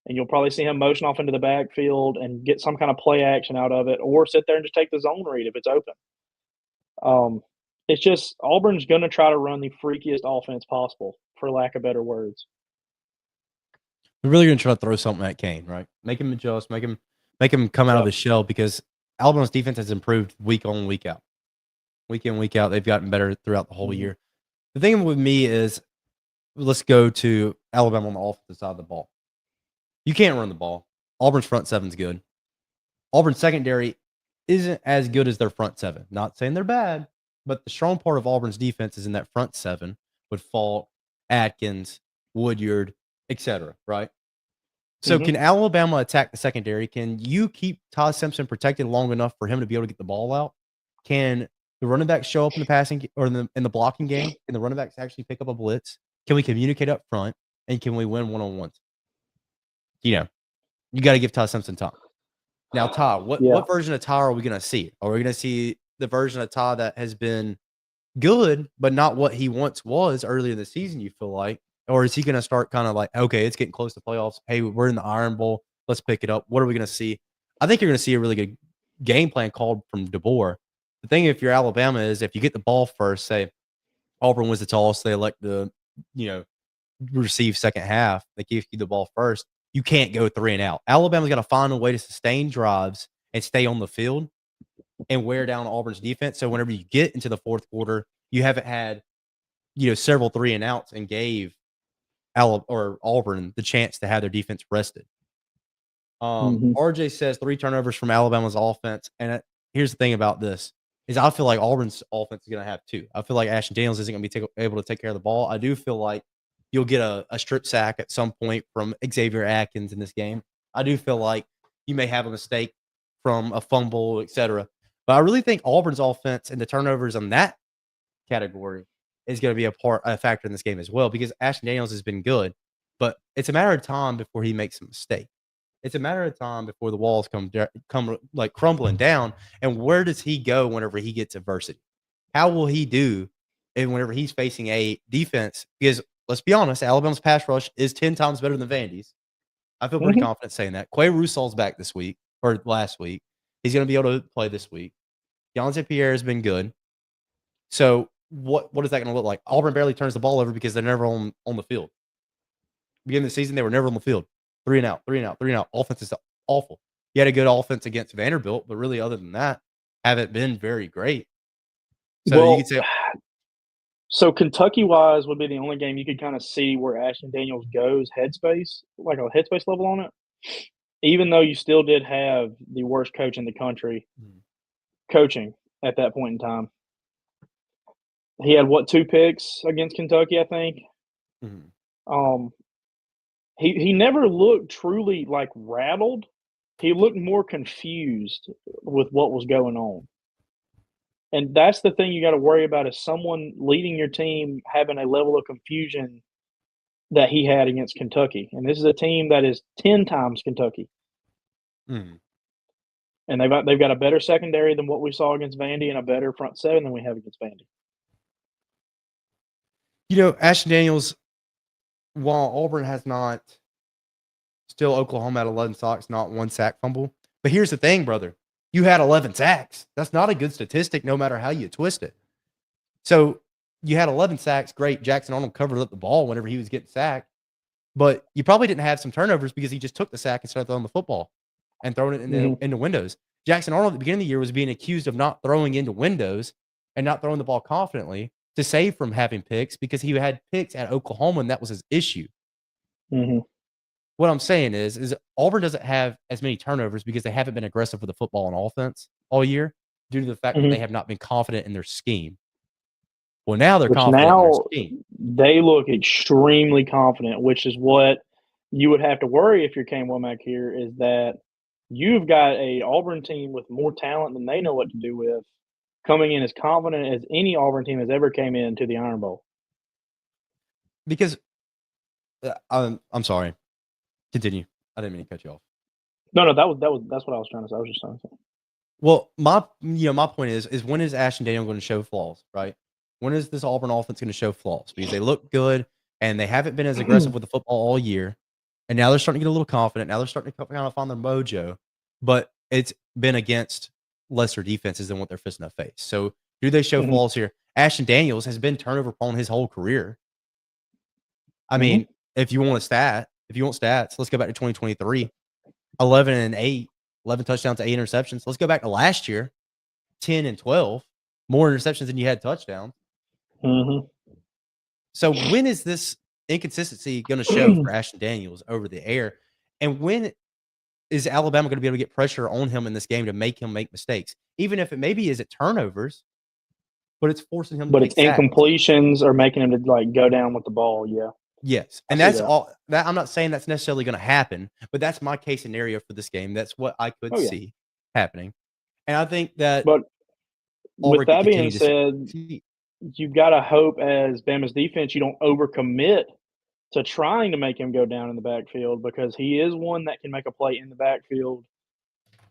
and you'll probably see him motion off into the backfield and get some kind of play action out of it, or sit there and just take the zone read if it's open. It's just Auburn's going to try to run the freakiest offense possible, for lack of better words. We're really going to try to throw something at Kane, right? Make him adjust, make him come out of his shell, because Alabama's defense has improved week on, week out. Week in, week out, they've gotten better throughout the whole year. The thing with me is, let's go to Alabama on the offensive side of the ball. You can't run the ball. Auburn's front seven's good. Auburn's secondary isn't as good as their front seven. Not saying they're bad, but the strong part of Auburn's defense is in that front seven with Falk, Atkins, Woodyard, etc. Right? So can Alabama attack the secondary? Can you keep Todd Simpson protected long enough for him to be able to get the ball out? Can the running backs show up in the passing or in the blocking game? Can the running backs actually pick up a blitz? Can we communicate up front? And can we win one-on-ones? You got to give Todd Simpson time. Now, Todd, what version of Todd are we going to see? Are we going to see the version of Todd that has been good, but not what he once was earlier in the season, you feel like? Or is he going to start kind of like, okay, it's getting close to playoffs. Hey, we're in the Iron Bowl. Let's pick it up. What are we going to see? I think you're going to see a really good game plan called from DeBoer. The thing, if you're Alabama, is if you get the ball first, say Auburn was the tallest, they elect to, receive second half. They give you the ball first. You can't go 3 and out. Alabama's got to find a way to sustain drives and stay on the field and wear down Auburn's defense. So whenever you get into the fourth quarter, you haven't had, several 3 and outs and gave Auburn the chance to have their defense rested. RJ says 3 turnovers from Alabama's offense. And here's the thing about this is I feel like Auburn's offense is going to have 2. I feel like Ashton Daniels isn't going to be able to take care of the ball. I do feel like you'll get a strip sack at some point from Xavier Atkins in this game. I do feel like you may have a mistake from a fumble, etc. But I really think Auburn's offense and the turnovers on that category is going to be a factor in this game as well, because Ashton Daniels has been good, but it's a matter of time before he makes a mistake. It's a matter of time before the walls come like crumbling down. And where does he go whenever he gets adversity? How will he do whenever he's facing a defense? Because let's be honest, Alabama's pass rush is 10 times better than Vandy's. I feel pretty confident saying that. Quay Russal's back this week or last week. He's going to be able to play this week. Deontay Pierre has been good. So what is that going to look like? Auburn barely turns the ball over because they're never on the field. Beginning of the season, they were never on the field. 3 and out. Offense is awful. You had a good offense against Vanderbilt, but really, other than that, haven't been very great. So you could say. So Kentucky-wise would be the only game you could kind of see where Ashton Daniels goes headspace, like a headspace level on it. Even though you still did have the worst coach in the country coaching at that point in time. He had, 2 picks against Kentucky, I think. Mm-hmm. He never looked truly, like, rattled. He looked more confused with what was going on. And that's the thing you gotta worry about is someone leading your team having a level of confusion that he had against Kentucky. And this is a team that is 10 times Kentucky. Mm-hmm. And they've got a better secondary than what we saw against Vandy and a better front seven than we have against Vandy. You know, Ashton Daniels, while Auburn has not, still Oklahoma at 11 sacks, not 1 sack fumble. But here's the thing, brother. You had 11 sacks. That's not a good statistic no matter how you twist it. So you had 11 sacks. Great. Jackson Arnold covered up the ball whenever he was getting sacked. But you probably didn't have some turnovers because he just took the sack and started throwing the football and throwing it into windows. Jackson Arnold at the beginning of the year was being accused of not throwing into windows and not throwing the ball confidently to save from having picks because he had picks at Oklahoma, and that was his issue. Mm-hmm. What I'm saying is Auburn doesn't have as many turnovers because they haven't been aggressive with the football on offense all year due to the fact that they have not been confident in their scheme. Well, now they're confident in their scheme. They look extremely confident, which is what you would have to worry if you're Kane Womack here is that you've got a Auburn team with more talent than they know what to do with, coming in as confident as any Auburn team has ever came into the Iron Bowl. Because I'm sorry. Continue. I didn't mean to cut you off. No, that's what I was trying to say. I was just trying to say. Well, my point is when is Ashton Daniels going to show flaws, right? When is this Auburn offense going to show flaws? Because they look good and they haven't been as aggressive with the football all year. And now they're starting to get a little confident. Now they're starting to kind of find their mojo. But it's been against lesser defenses than what they're facing to face. So do they show flaws here? Ashton Daniels has been turnover prone his whole career. I mean, if you want stats, let's go back to 2023. 11-8, 11 touchdowns, 8 interceptions. Let's go back to last year, 10 and 12, more interceptions than you had touchdowns. So when is this inconsistency going to show for Ashton Daniels over the air? And when is Alabama going to be able to get pressure on him in this game to make him make mistakes? Even if it maybe is at turnovers, but it's forcing him to take sacks. Incompletions or making him to like go down with the ball, yeah. Yes, and that's all. That I'm not saying that's necessarily going to happen, but that's my case scenario for this game. That's what I could see happening, and I think that. But with that being said, you've got to hope as Bama's defense you don't overcommit to trying to make him go down in the backfield because he is one that can make a play in the backfield,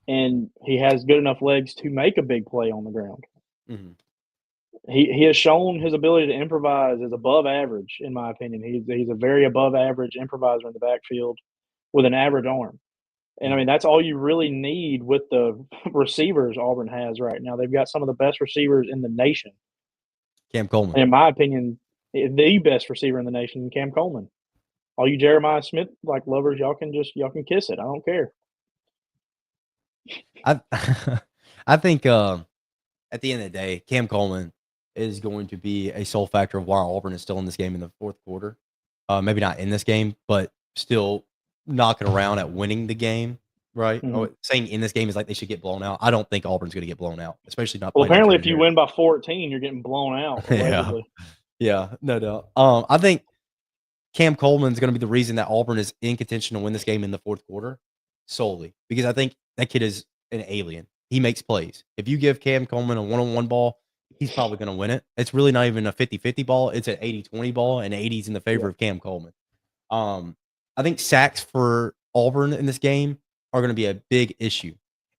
and he has good enough legs to make a big play on the ground. He has shown his ability to improvise is above average, in my opinion. He's a very above average improviser in the backfield with an average arm. And, I mean, that's all you really need with the receivers Auburn has right now. They've got some of the best receivers in the nation. Cam Coleman. And in my opinion, the best receiver in the nation, Cam Coleman. All you Jeremiah Smith like lovers, y'all can kiss it. I don't care. I think at the end of the day, Cam Coleman is going to be a sole factor of why Auburn is still in this game in the fourth quarter. Maybe not in this game, but still knocking around at winning the game, right? Saying in this game is like they should get blown out. I don't think Auburn's going to get blown out, especially not. Well, apparently, if you win by 14, you're getting blown out. Yeah, no doubt. I think Cam Coleman's going to be the reason that Auburn is in contention to win this game in the fourth quarter solely because I think that kid is an alien. He makes plays. If you give Cam Coleman a one-on-one ball, he's probably going to win it. It's really not even a 50-50 ball. It's an 80-20 ball, and 80's in the favor of Cam Coleman. I think sacks for Auburn in this game are going to be a big issue.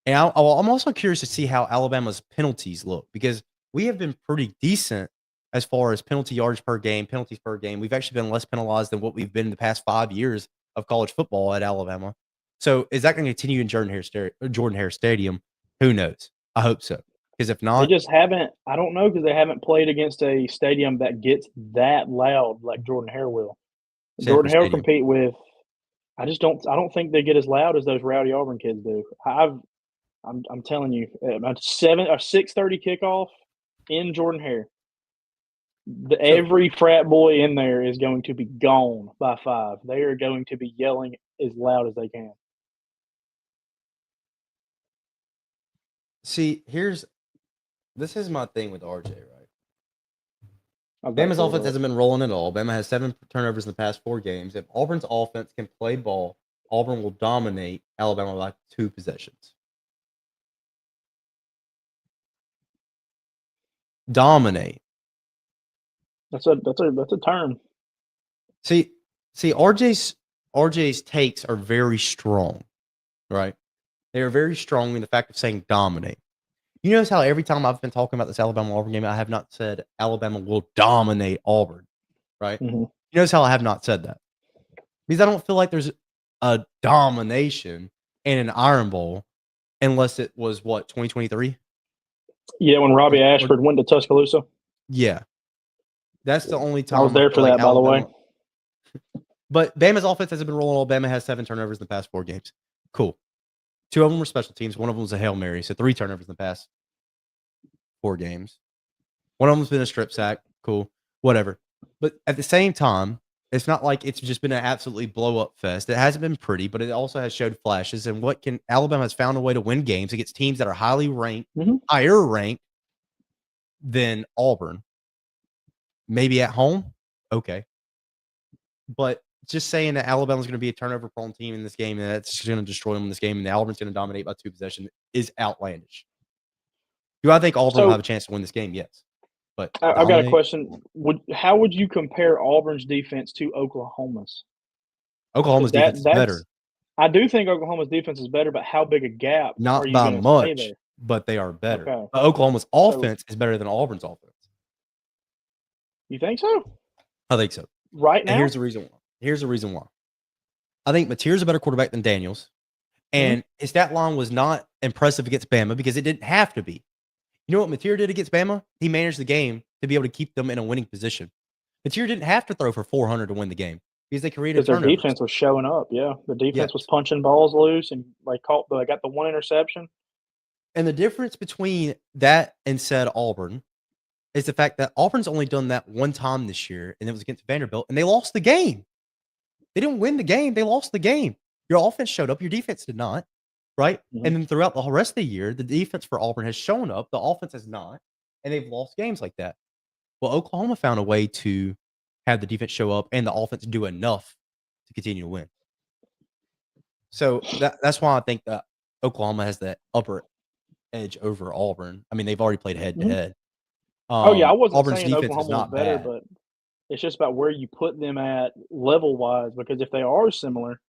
And I'm also curious to see how Alabama's penalties look because we have been pretty decent as far as penalty yards per game, penalties per game. We've actually been less penalized than what we've been in the past 5 years of college football at Alabama. So is that going to continue in Jordan Hare Stadium? Who knows? I hope so. Because if They not, just haven't. I don't know because they haven't played against a stadium that gets that loud like Jordan Hare will. Sanford Jordan Hare will Stadium. compete with. I don't think they get as loud as those rowdy Auburn kids do. I'm telling you, a 6:30 kickoff in Jordan Hare. Every frat boy in there is going to be gone by 5. They are going to be yelling as loud as they can. See, this is my thing with RJ, right? Okay, Bama's offense hasn't been rolling at all. Bama has 7 turnovers in the past 4 games. If Auburn's offense can play ball, Auburn will dominate Alabama by 2 possessions. Dominate. That's a term. See, RJ's takes are very strong, right? They are very strong in the fact of saying dominate. You notice how every time I've been talking about this Alabama-Auburn game, I have not said Alabama will dominate Auburn, right? Mm-hmm. You notice how I have not said that. Because I don't feel like there's a domination in an Iron Bowl unless it was, 2023? Yeah, when Robbie Ashford went to Tuscaloosa. Yeah. That's the only time I was there for that, by the way. But Bama's offense hasn't been rolling. Alabama has 7 turnovers in the past 4 games. Cool. 2 of them were special teams. 1 of them was a Hail Mary. So 3 turnovers in the past 4 games. 1 of them's been a strip sack. Cool. Whatever. But at the same time, it's not like it's just been an absolutely blow-up fest. It hasn't been pretty, but it also has showed flashes. And Alabama has found a way to win games against teams that are highly ranked, higher ranked than Auburn. Maybe at home. Okay. But just saying that Alabama's going to be a turnover-prone team in this game and that's going to destroy them in this game and Auburn's going to dominate by 2 possessions is outlandish. Do I think Auburn will have a chance to win this game? Yes. But I've got a question. How would you compare Auburn's defense to Oklahoma's? Oklahoma's defense is better. I do think Oklahoma's defense is better, but how big a gap? Not by much, but they are better. Okay. Oklahoma's offense is better than Auburn's offense. You think so? I think so. Right now? And here's the reason why. I think Mateer's a better quarterback than Daniels. And his stat line was not impressive against Bama because it didn't have to be. You know what Mateer did against Bama? He managed the game to be able to keep them in a winning position. Mateer didn't have to throw for 400 to win the game because they created turnovers. Their defense was showing up, yeah. The defense was punching balls loose and they got the 1 interception. And the difference between that and said Auburn is the fact that Auburn's only done that 1 time this year, and it was against Vanderbilt, and they lost the game. They didn't win the game. They lost the game. Your offense showed up. Your defense did not, right? Mm-hmm. And then throughout the rest of the year, the defense for Auburn has shown up. The offense has not, and they've lost games like that. Well, Oklahoma found a way to have the defense show up and the offense do enough to continue to win. So that's why I think that Oklahoma has that upper edge over Auburn. I mean, they've already played head-to-head. I wasn't Auburn's saying defense Oklahoma is not was better, bad. but it's just about where you put them at level-wise, because if they are similar,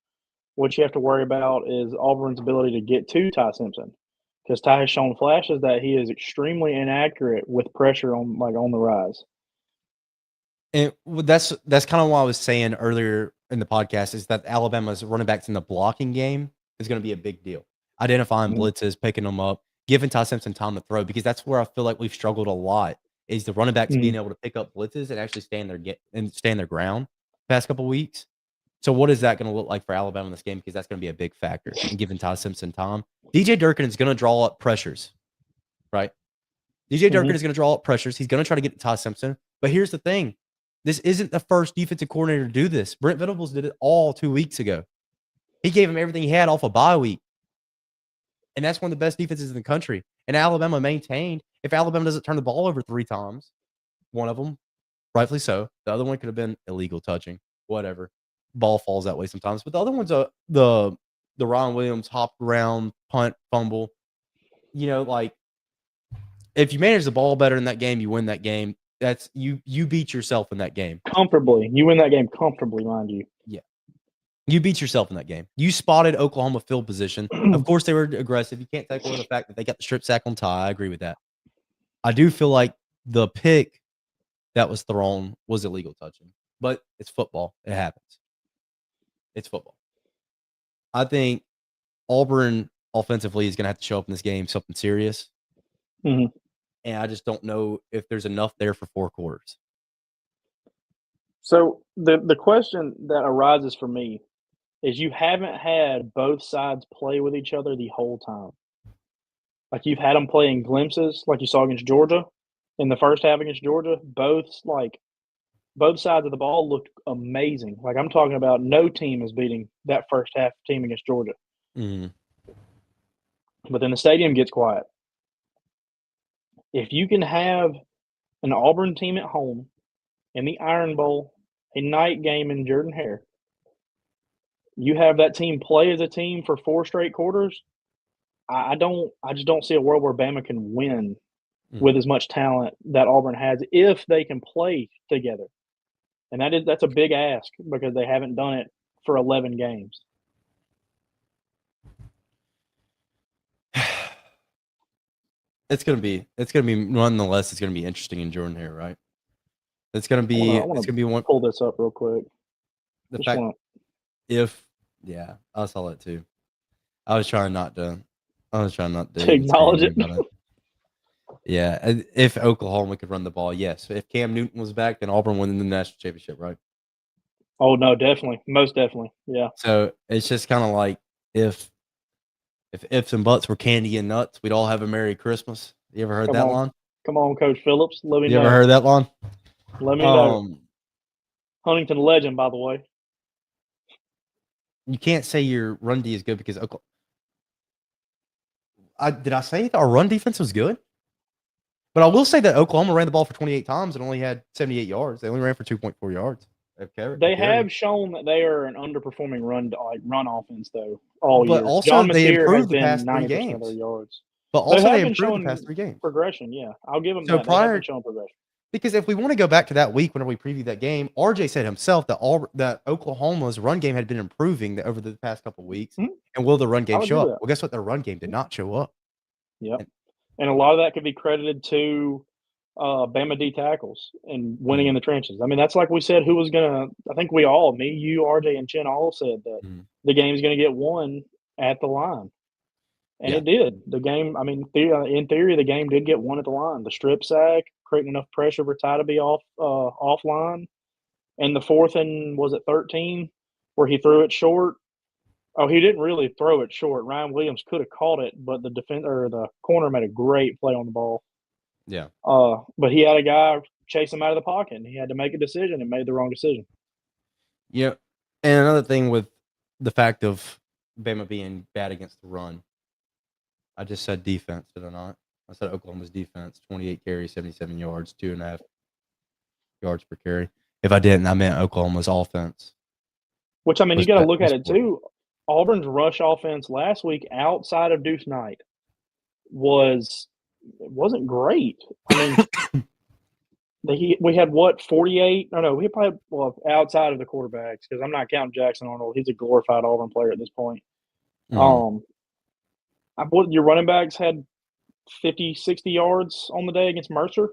what you have to worry about is Auburn's ability to get to Ty Simpson, because Ty has shown flashes that he is extremely inaccurate with pressure on the rise. And that's kind of what I was saying earlier in the podcast is that Alabama's running backs in the blocking game is going to be a big deal. Identifying blitzes, picking them up, giving Ty Simpson time to throw, because that's where I feel like we've struggled a lot is the running backs being able to pick up blitzes and actually stand their ground the past couple of weeks. So what is that going to look like for Alabama in this game? Because that's going to be a big factor in giving Ty Simpson time. DJ Durkin is going to draw up pressures, right? DJ Durkin is going to draw up pressures. He's going to try to get to Ty Simpson. But here's the thing. This isn't the first defensive coordinator to do this. Brent Venables did it all 2 weeks ago. He gave him everything he had off a bye week. And that's one of the best defenses in the country. And Alabama maintained. If Alabama doesn't turn the ball over 3 times, one of them, rightfully so. The other one could have been illegal touching, whatever. Ball falls that way sometimes. But the other one's the Ryan Williams hopped around, punt, fumble. You know, like if you manage the ball better in that game, you win that game. That's you beat yourself in that game. Comfortably. You win that game comfortably, mind you. Yeah. You beat yourself in that game. You spotted Oklahoma field position. Of course, they were aggressive. You can't take away the fact that they got the strip sack on Ty. I agree with that. I do feel like the pick that was thrown was illegal touching, but it's football. It happens. It's football. I think Auburn offensively is going to have to show up in this game something serious. Mhm. And I just don't know if there's enough there for 4 quarters. So the question that arises for me is you haven't had both sides play with each other the whole time. Like, you've had them play in glimpses, like you saw against Georgia in the first half against Georgia. Both sides of the ball looked amazing. Like, I'm talking about no team is beating that first half team against Georgia. Mm. But then the stadium gets quiet. If you can have an Auburn team at home in the Iron Bowl, a night game in Jordan-Hare, you have that team play as a team for 4 straight quarters. I just don't see a world where Bama can win with as much talent that Auburn has if they can play together. And that's a big ask because they haven't done it for 11 games. It's gonna be nonetheless. It's gonna be interesting in Jordan-Hare, right? It's gonna be one. Pull this up real quick. The fact I saw that too. I was trying not to acknowledge it. Yeah, if Oklahoma could run the ball, yes. If Cam Newton was back, then Auburn won the national championship, right? Oh no, definitely, most definitely, yeah. So it's just kind of like if ifs and buts were candy and nuts, we'd all have a Merry Christmas. You ever heard that line? Come on, Coach Phillips. Let me know. You ever heard that line? Let me know. Huntington legend, by the way. You can't say your run D is good because did I say our run defense was good? But I will say that Oklahoma ran the ball for 28 times and only had 78 yards. They only ran for 2.4 yards. They have shown that they are an underperforming run offense, though, all year. Also, John they Messier improved has the past been 3 90% games. of their yards. But also, they improved the past 3 games. Progression, yeah. I'll give them that. They have been showing progression. Because if we want to go back to that week whenever we previewed that game, RJ said himself that Oklahoma's run game had been improving over the past couple of weeks. Mm-hmm. And will the run game show up? Well, guess what? Their run game did not show up. Yep. And a lot of that could be credited to Bama D tackles and winning in the trenches. I mean, that's like we said, who was going to – I think we all, me, you, RJ, and Chin all said that the game's going to get won at the line. And it did. The game – I mean, in theory, the game did get won at the line. The strip sack, creating enough pressure for Ty to be offline. And the 4th and, was it 13, where he threw it short? Oh, he didn't really throw it short. Ryan Williams could have caught it, but the corner made a great play on the ball. Yeah. But he had a guy chase him out of the pocket, and he had to make a decision and made the wrong decision. Yeah. And another thing with the fact of Bama being bad against the run, I just said defense, did I not? I said Oklahoma's defense, 28 carries, 77 yards, 2.5 yards per carry. If I didn't, I meant Oklahoma's offense. Which, I mean, you got to look at it too. Auburn's rush offense last week, outside of Deuce Knight, wasn't great. I mean, we had what, 48? No, we probably outside of the quarterbacks, because I'm not counting Jackson Arnold. He's a glorified Auburn player at this point. Your running backs had 50, 60 yards on the day against Mercer.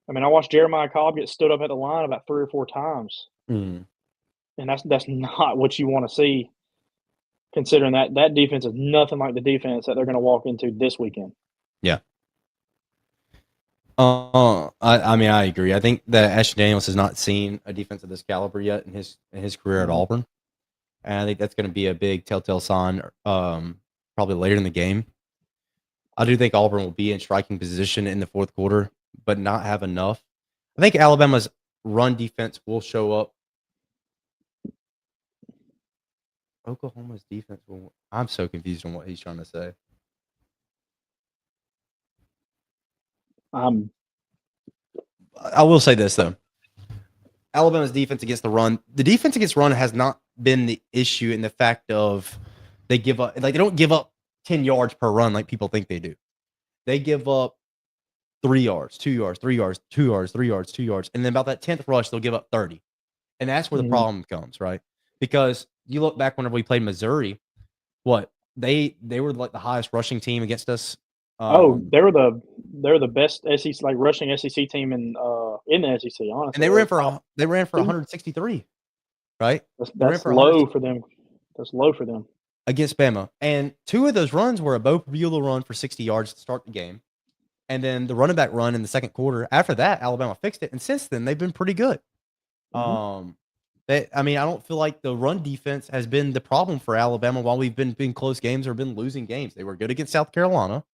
I mean, I watched Jeremiah Cobb get stood up at the line about 3 or 4 times, and that's not what you want to see. Considering that defense is nothing like the defense that they're going to walk into this weekend. Yeah. I mean, I agree. I think that Ashton Daniels has not seen a defense of this caliber yet in his career at Auburn, and I think that's going to be a big telltale sign. Probably later in the game. I do think Auburn will be in striking position in the 4th quarter, but not have enough. I think Alabama's run defense will show up. Oklahoma's defense will. I'm so confused on what he's trying to say. I will say this though. Alabama's defense against the run. The defense against run has not been the issue in the fact of they give up. Like, they don't give up 10 yards per run like people think they do. They give up 3 yards, 2 yards, 3 yards, 2 yards, 3 yards, 2 yards, and then about that 10th rush they'll give up 30, and that's where the problem comes, right? Because you look back whenever we played Missouri, what they were like the highest rushing team against us. Oh, they were the best SEC like rushing SEC team in the SEC. And Honestly, they they were ran top they ran for 2. 163, right? They ran That's for 100 low for them. That's low for them. against Bama. And 2 of those runs were a Bo Beulah run for 60 yards to start the game. And then the running back run in the second quarter. After that, Alabama fixed it. And since then, they've been pretty good. Mhm. I mean, I don't feel like the run defense has been the problem for Alabama while we've been in close games or been losing games. They were good against South Carolina.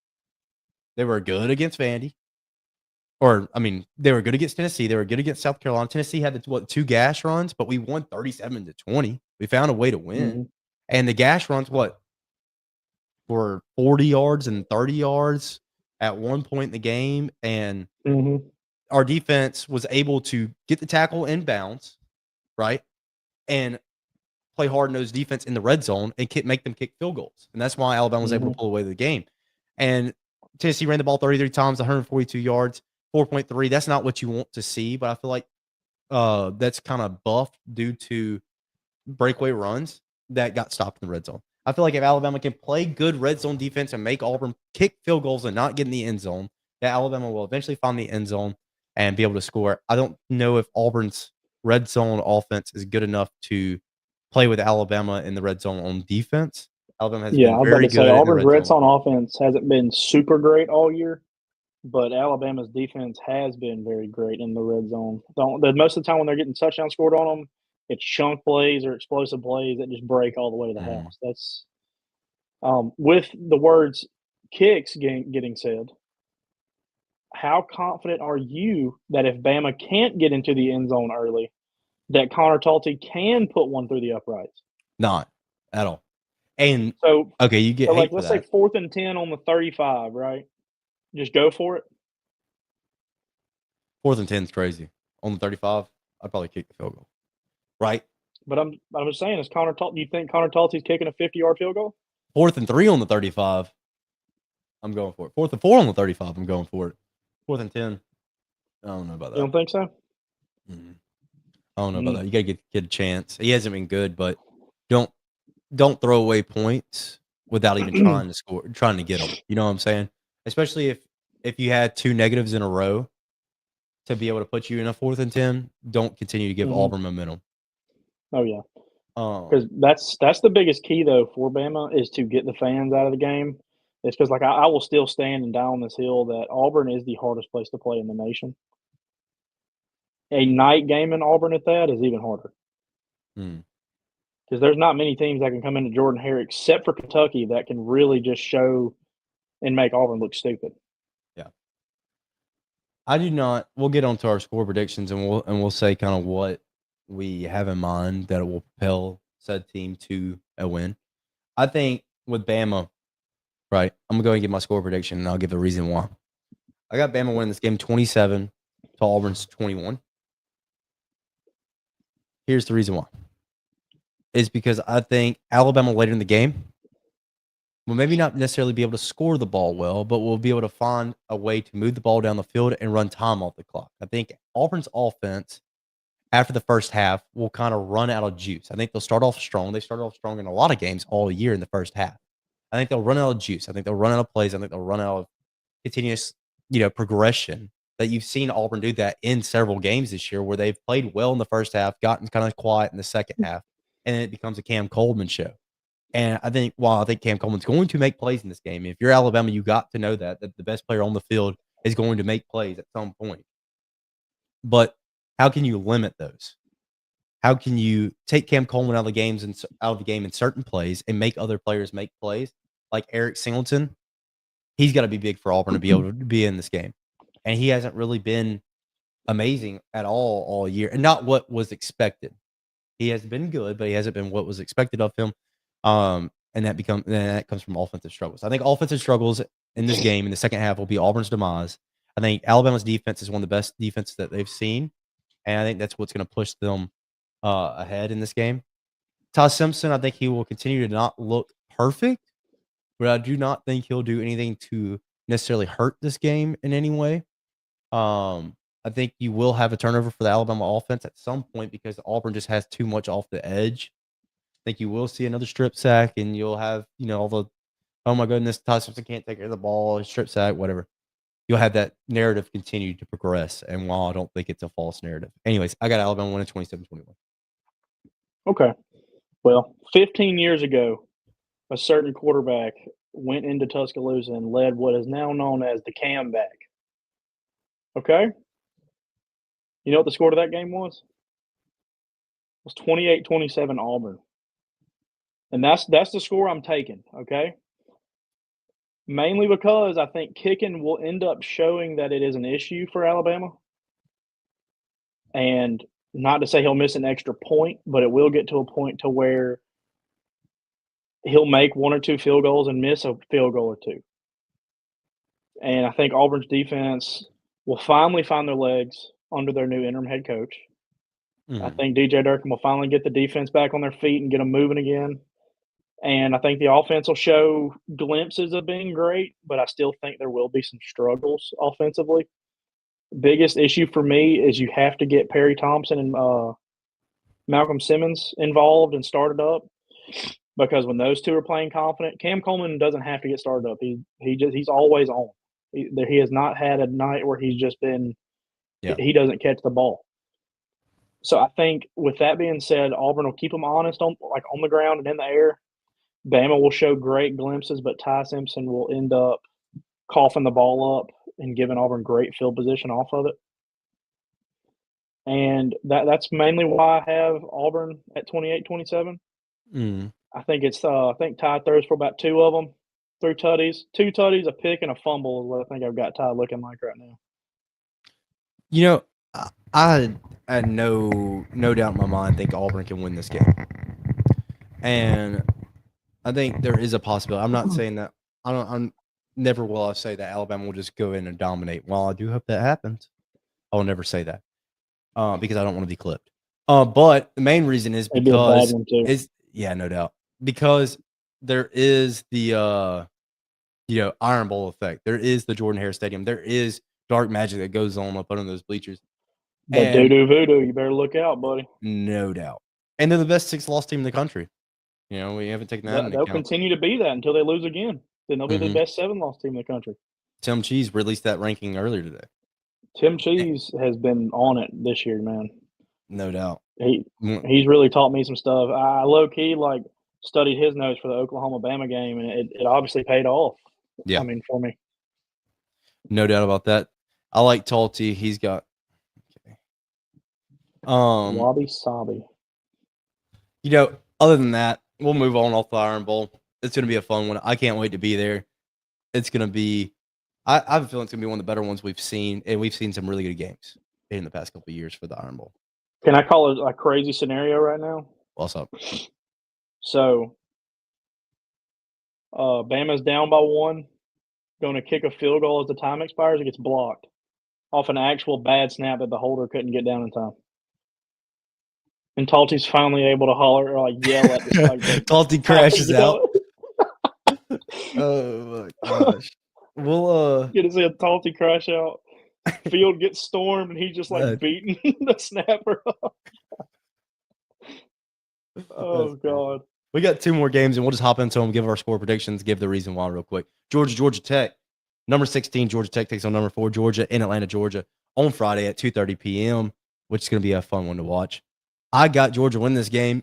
They were good against Vandy. Or, I mean, they were good against Tennessee. They were good against South Carolina. Tennessee had the 2 gash runs, but we won 37-20. We found a way to win. Mhm. And the gash runs, were 40 yards and 30 yards at one point in the game. And Mhm. our defense was able to get the tackle in bounds, right? And play hard-nosed defense in the red zone and make them kick field goals. And that's why Alabama was able to Mhm. pull away the game. And Tennessee ran the ball 33 times, 142 yards, 4.3. That's not what you want to see, but I feel like that's kind of buffed due to breakaway runs that got stopped in the red zone. I feel like if Alabama can play good red zone defense and make Auburn kick field goals and not get in the end zone, that Alabama will eventually find the end zone and be able to score. I don't know if Auburn's red zone offense is good enough to play with Alabama in the red zone on defense. Alabama has Yeah, been I was about very to say good in the Auburn's red red zone. zone offense hasn't been super great all year, but Alabama's defense has been very great in the red zone. Most of the time when they're getting touchdowns scored on them, it's chunk plays or explosive plays that just break all the way to the Mhm. house. That's with the words kicks getting said. How confident are you that if Bama can't get into the end zone early, that Connor Talty can put one through the uprights? Not at all. And So, okay, you get like, hate for let's say that. 4th and 10 on the 35, right? Just go for it. 4th and 10 is crazy. On the 35, I'd probably kick the field goal. Right? But I'm just saying, is Connor Talty? You think Connor Talty's kicking a 50-yard field goal? 4th and 3 on the 35, I'm going for it. 4th and 4 on the 35, I'm going for it. 4th and 10, I don't know about You that. don't think so? Mhm. I don't know about Mm. that. You gotta give the kid a chance. He hasn't been good, but don't throw away points without even trying to score, trying to get them. You know what I'm saying? Especially if you had 2 negatives in a row to be able to put you in a 4th and 10, don't continue to give Mhm. Auburn momentum. Oh yeah, Um, because that's the biggest key though for Bama is to get the fans out of the game. It's because like I will still stand and die on this hill that Auburn is the hardest place to play in the nation. A night game in Auburn at that is even harder mm, because there's not many teams that can come into Jordan Hare except for Kentucky that can really just show and make Auburn look stupid. yeah. I do not. We'll get onto our score predictions and we'll say kind of what we have in mind that it will propel said team to a win. I think with Bama, right? I'm gonna go ahead and give my score prediction and I'll give the reason why. I got Bama winning this game 27 to Auburn's 21. Here's the reason why. Is because I think Alabama later in the game will maybe not necessarily be able to score the ball well, but we'll be able to find a way to move the ball down the field and run time off the clock. I think Auburn's offense after the first half will kind of run out of juice. I think they'll start off strong. They started off strong in a lot of games all year in the first half. I think they'll run out of juice. I think they'll run out of plays. I think they'll run out of continuous, progression that you've seen Auburn do that in several games this year where they've played well in the first half, gotten kind of quiet in the second half, and then it becomes a Cam Coleman show. And I think while I think Cam Coleman's going to make plays in this game, if you're Alabama, you got to know that the best player on the field is going to make plays at some point. But how can you limit those? How can you take Cam Coleman out of the game in certain plays and make other players make plays like Eric Singleton? He's got to be big for Auburn to be able to be in this game, and he hasn't really been amazing at all year, and not what was expected. He has been good, but he hasn't been what was expected of him. And that comes from offensive struggles. I think offensive struggles in this game in the second half will be Auburn's demise. I think Alabama's defense is one of the best defenses that they've seen, and I think that's what's going to push them ahead in this game. Ty Simpson, I think he will continue to not look perfect, but I do not think he'll do anything to necessarily hurt this game in any way. I think you will have a turnover for the Alabama offense at some point because Auburn just has too much off the edge. think you will see another strip sack, and you'll have, all the, oh my goodness, Ty Simpson can't take care of the ball, strip sack, whatever. You'll have that narrative continue to progress. And while I don't think it's a false narrative. Anyways, I got Alabama winning 27-21. Okay. Well, 15 years ago, a certain quarterback went into Tuscaloosa and led what is now known as the comeback. Okay? You know what the score to that game was? It was 28-27 Auburn. And that's the score I'm taking, okay? Mainly because I think kicking will end up showing that it is an issue for Alabama. And not to say he'll miss an extra point, but it will get to a point to where he'll make 1 or 2 field goals and miss a field goal or 2. And I think Auburn's defense will finally find their legs under their new interim head coach. I think DJ Durkin will finally get the defense back on their feet and get them moving again. And I think the offense will show glimpses of being great, but I still think there will be some struggles offensively. Biggest issue for me is you have to get Perry Thompson and Malcolm Simmons involved and started up, because when those two are playing confident, Cam Coleman doesn't have to get started up. He's always on. He has not had a night where he's just been he doesn't catch the ball. So I think with that being said, Auburn will keep them honest on the ground and in the air. Bama will show great glimpses, but Ty Simpson will end up coughing the ball up and giving Auburn great field position off of it. And that's mainly why I have Auburn at 28-27. I think Ty throws for about 2 of them, 3 tutties, 2 tutties, a pick, and a fumble is what I think I've got Ty looking like right now. I had no doubt in my mind think Auburn can win this game. And I think there is a possibility. I'm not saying that. I'm never will I say that Alabama will just go in and dominate. While I do hope that happens, I will never say that because I don't want to be clipped. But the main reason is because no doubt, because there is the Iron Bowl effect. There is the Jordan Hare Stadium. There is dark magic that goes on up under those bleachers. But doo-doo voodoo, you better look out, buddy. No doubt. And they're the best 6-loss team in the country. We haven't taken that into They'll account. continue to be that until they lose again. Then they'll be the best 7-loss team in the country. Tim Cheese released that ranking earlier today. Tim Cheese has been on it this year, man. No doubt. He's really taught me some stuff. I low-key, studied his notes for the Oklahoma-Bama game, and it obviously paid off. Yeah. For me. No doubt about that. I like Talty. He's got Wabi Sabi. Other than that, we'll move on off the Iron Bowl. It's going to be a fun one. I can't wait to be there. It's going to be I have a feeling it's going to be one of the better ones we've seen, and we've seen some really good games in the past couple of years for the Iron Bowl. Can I call it a crazy scenario right now? What's up? So, Bama's down by 1, going to kick a field goal as the time expires. It gets blocked off an actual bad snap that the holder couldn't get down in time. And Talty's finally able to holler or yell at the Talty crashes out. Oh my gosh. We'll get to see a Talty crash out. Field gets stormed and he's just beating the snapper up. Oh God. We got 2 more games and we'll just hop into them, give our score predictions, give the reason why real quick. Georgia Tech. Number 16, Georgia Tech takes on number 4, Georgia in Atlanta, Georgia on Friday at 2:30 p.m., which is going to be a fun one to watch. I got Georgia win this game.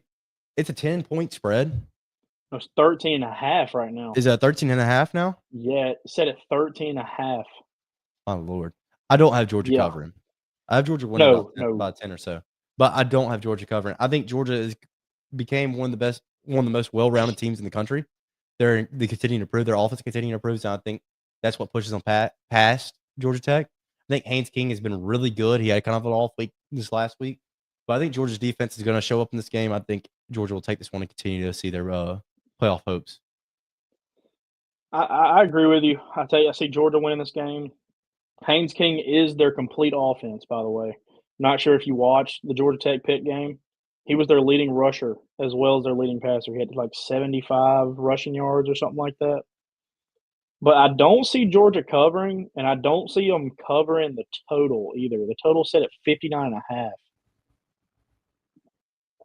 It's a 10-point spread. It's 13.5 right now. Is that 13.5 now? Yeah, it said at 13.5. Oh, Lord. I don't have Georgia covering. I have Georgia winning by 10 or so. But I don't have Georgia covering. I think Georgia became one of the most well-rounded teams in the country. They continue to improve. Their offense continuing to improve. So I think that's what pushes them past Georgia Tech. I think Haynes King has been really good. He had kind of an off week this last week. But I think Georgia's defense is going to show up in this game. I think Georgia will take this one and continue to see their playoff hopes. I agree with you. I tell you, I see Georgia winning this game. Haynes King is their complete offense, by the way. Not sure if you watched the Georgia Tech Pitt game. He was their leading rusher as well as their leading passer. He had 75 rushing yards or something like that. But I don't see Georgia covering, and I don't see them covering the total either. The total set at 59.5.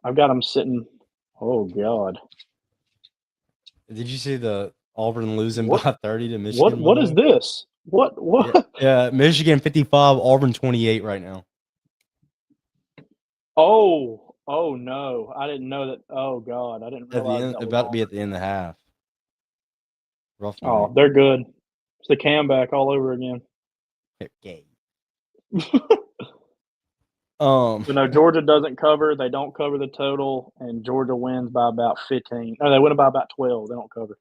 I've got them sitting Oh God. Did you see the Auburn losing What? by 30 to Michigan? What is this? What? Yeah, Michigan 55, Auburn 28 right now. Oh no! I didn't know that. Oh God, I didn't At the realize end, that was about to be Auburn. at the end of the half. Rough Oh, night. they're good. It's the comeback all over again. Okay. But no, Georgia doesn't cover. They don't cover the total, and Georgia wins by about 15. No, they win by about 12. They don't cover.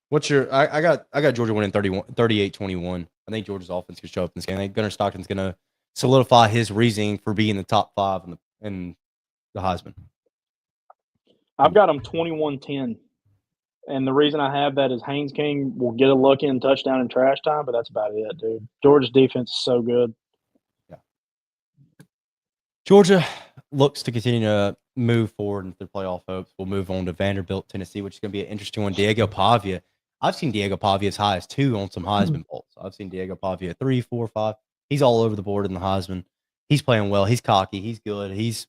What's your? I got Georgia winning 38-21. I think Georgia's offense could show up in this game. I think Gunnar Stockton's going to solidify his reasoning for being the top 5 in the Heisman. I've got them 21-10. And the reason I have that is Haynes King will get a look in touchdown in trash time, but that's about it, dude. Georgia's defense is so good. Yeah. Georgia looks to continue to move forward into their playoff hopes. We'll move on to Vanderbilt, Tennessee, which is going to be an interesting one. Diego Pavia. I've seen Diego Pavia as high as 2 on some Heisman polls. I've seen Diego Pavia 3, 4, 5. He's all over the board in the Heisman. He's playing well. He's cocky. He's good. He's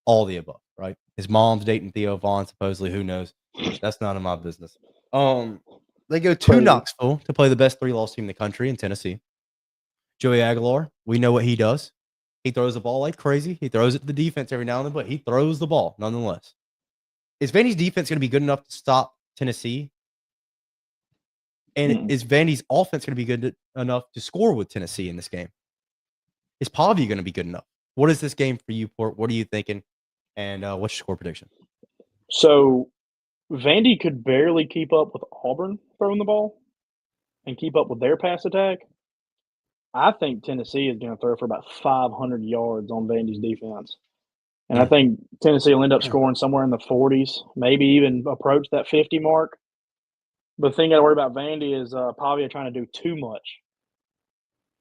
all the above, right? His mom's dating Theo Vaughn, supposedly. Who knows? That's none of my business. They go to Knoxville to play the best 3-loss team in the country in Tennessee. Joey Aguilar, we know what he does. He throws the ball like crazy. He throws it to the defense every now and then, but he throws the ball nonetheless. Is Vandy's defense going to be good enough to stop Tennessee? And is Vandy's offense going to be good enough to score with Tennessee in this game? Is Pavia going to be good enough? What is this game for you, Port? What are you thinking? And what's your score prediction? So Vandy could barely keep up with Auburn throwing the ball and keep up with their pass attack. I think Tennessee is going to throw for about 500 yards on Vandy's defense. And I think Tennessee will end up scoring somewhere in the 40s, maybe even approach that 50 mark. But the thing I worry about Vandy is Pavia trying to do too much.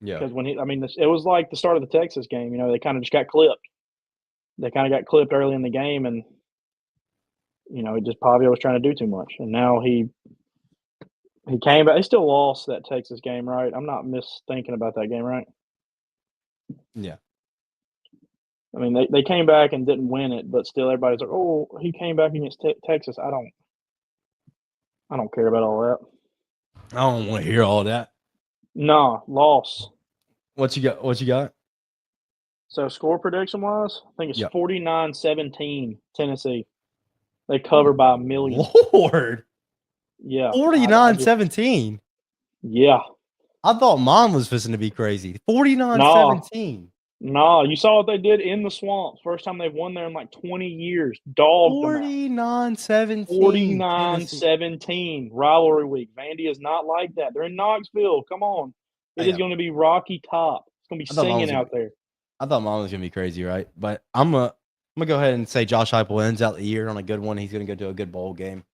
Yeah. Because it was like the start of the Texas game. You know, they kind of just got clipped. They kind of got clipped early in the game, and Pavia was trying to do too much. And now he came back. They still lost that Texas game, right? I'm not misthinking about that game, right? Yeah. I mean, they came back and didn't win it, but still everybody's like, "Oh, he came back against Texas." I don't care about all that. I don't want to hear all that. Nah, loss. What you got? So score prediction wise, I think it's Yep. 49-17 Tennessee. They cover by a million. Lord. Yeah. 49-17. Yeah. I thought mine was fixing to be crazy. 49-17. Nah, you saw what they did in the swamps. First time they've won there in like 20 years. Dogged them out. 49-17. 49-17. Rivalry week. Vandy is not like that. They're in Knoxville. Come on. It is going to be Rocky Top. It's going to be singing out there. I thought mine was going to be crazy, right? But I'm going to go ahead and say Josh Heupel ends out the year on a good one. He's going to go to a good bowl game.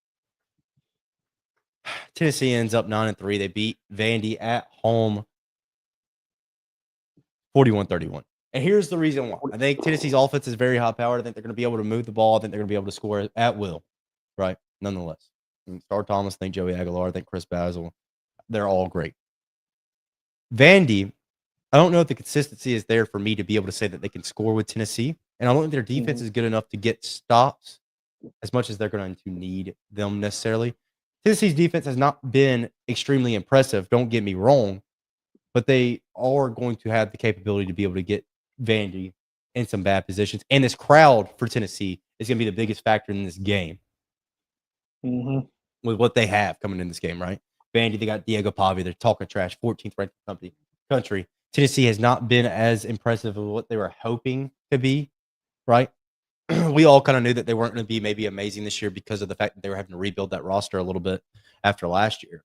Tennessee ends up 9-3. They beat Vandy at home 41-31. And here's the reason why. I think Tennessee's offense is very high-powered. I think they're going to be able to move the ball. I think they're going to be able to score at will, right? Nonetheless. Star Thomas, I think Joey Aguilar, I think Chris Basil. They're all great. Vandy, I don't know if the consistency is there for me to be able to say that they can score with Tennessee. And I don't think their defense is good enough to get stops as much as they're going to need them necessarily. Tennessee's defense has not been extremely impressive. Don't get me wrong. But they are going to have the capability to be able to get Vandy in some bad positions. And this crowd for Tennessee is going to be the biggest factor in this game with what they have coming in this game, right? Vandy, they got Diego Pavia. They're talking trash, 14th ranked country. Tennessee has not been as impressive as what they were hoping to be, right? We all kind of knew that they weren't going to be maybe amazing this year because of the fact that they were having to rebuild that roster a little bit after last year.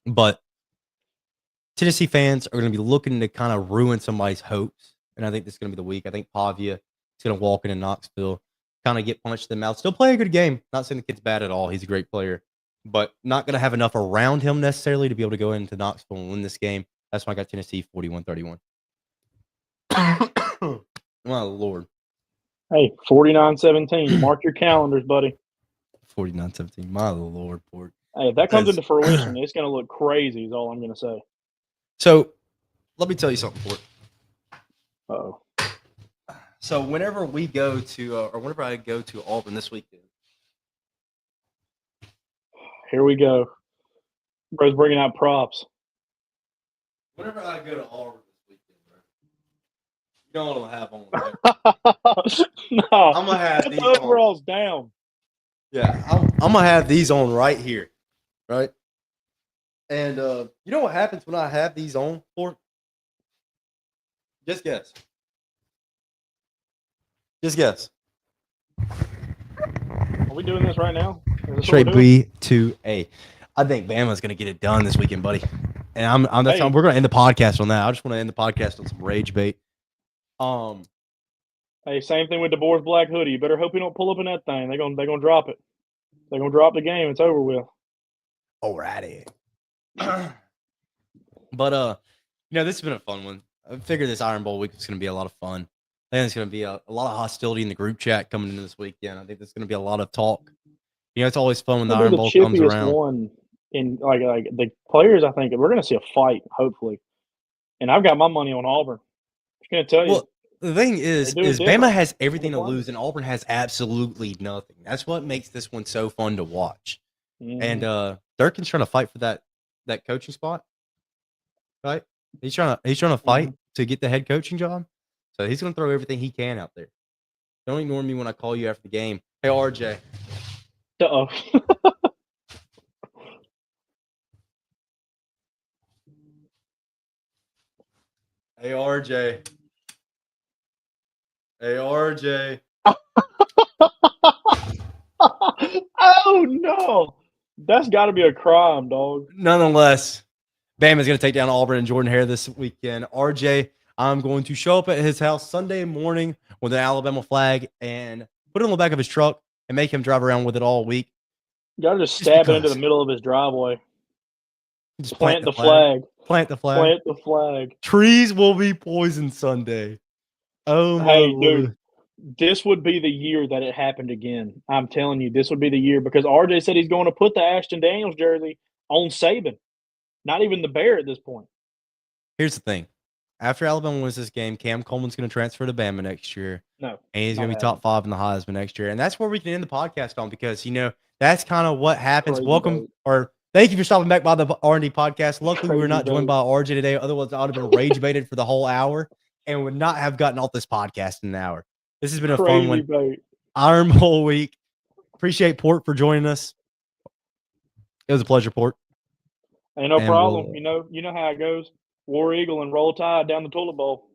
But Tennessee fans are going to be looking to kind of ruin somebody's hopes. And I think this is going to be the week. I think Pavia is going to walk into Knoxville, kind of get punched in the mouth. Still play a good game. Not saying the kid's bad at all. He's a great player. But not going to have enough around him necessarily to be able to go into Knoxville and win this game. That's why I got Tennessee 41-31. My Lord. Hey, 49-17. Mark your calendars, buddy. 49-17. My Lord, Port. Hey, if that comes into fruition, it's going to look crazy is all I'm going to say. So, let me tell you something, Port. Uh-oh. So, whenever we go to, or whenever I go to Auburn this weekend, Here we go. Bro's bringing out props. Whenever I go to Auburn this weekend, bro, you know what I'm gonna have on there. No, I'm gonna have put these the on. overalls down. Yeah, I'm gonna have these on right here, right? And you know what happens when I have these on for? Just guess. Just guess. Are we doing this right now? Is this Straight what we're doing? B2A. I think Bama's gonna get it done this weekend, buddy. And that's Hey. we're gonna end the podcast on that. I just want to end the podcast on some rage bait. Hey, same thing with DeBoer's black hoodie. You better hope you don't pull up in that thing. They're gonna drop it. They're gonna drop the game. It's over with. Alrighty. But this has been a fun one. I figured this Iron Bowl week is gonna be a lot of fun. I think it's gonna be a lot of hostility in the group chat coming into this weekend. I think there's gonna be a lot of talk. It's always fun when the Iron Bowl comes around. One in like the players. I think we're gonna see a fight, hopefully. And I've got my money on Auburn. I'm gonna tell you. Well, the thing is Bama different. has everything to lose, and Auburn has absolutely nothing. That's what makes this one so fun to watch. Mhm. And Durkin's trying to fight for that coaching spot, right? He's trying to fight to get the head coaching job. So he's going to throw everything he can out there. Don't ignore me when I call you after the game. Hey, RJ. Uh-oh. Hey, RJ. Hey, RJ. Oh no, that's got to be a crime, dog. Nonetheless, Bama's going to take down Auburn and Jordan Hare this weekend. RJ, I'm going to show up at his house Sunday morning with an Alabama flag and put it on the back of his truck and make him drive around with it all week. You got to just stab it into the middle of his driveway. Just plant the flag. Plant the flag. Plant the flag. Trees will be poisoned Sunday. Oh my Hey, Lord. dude. This would be the year that it happened again. I'm telling you, this would be the year because RJ said he's going to put the Ashton Daniels jersey on Saban. Not even the Bear at this point. Here's the thing. After Alabama wins this game, Cam Coleman's going to transfer to Bama next year. No. And he's going to be top 5 in the Heisman next year. And that's where we can end the podcast on because, that's kind of what happens. Thank you for stopping back by the R&D podcast. Luckily, we were not joined by RJ today. Otherwise, I would have been rage baited for the whole hour and would not have gotten off this podcast in an hour. This has been a fun one. Bait. Iron Bowl week. Appreciate Port for joining us. It was a pleasure, Port. Ain't no problem. You know how it goes. War Eagle and Roll Tide down the toilet bowl.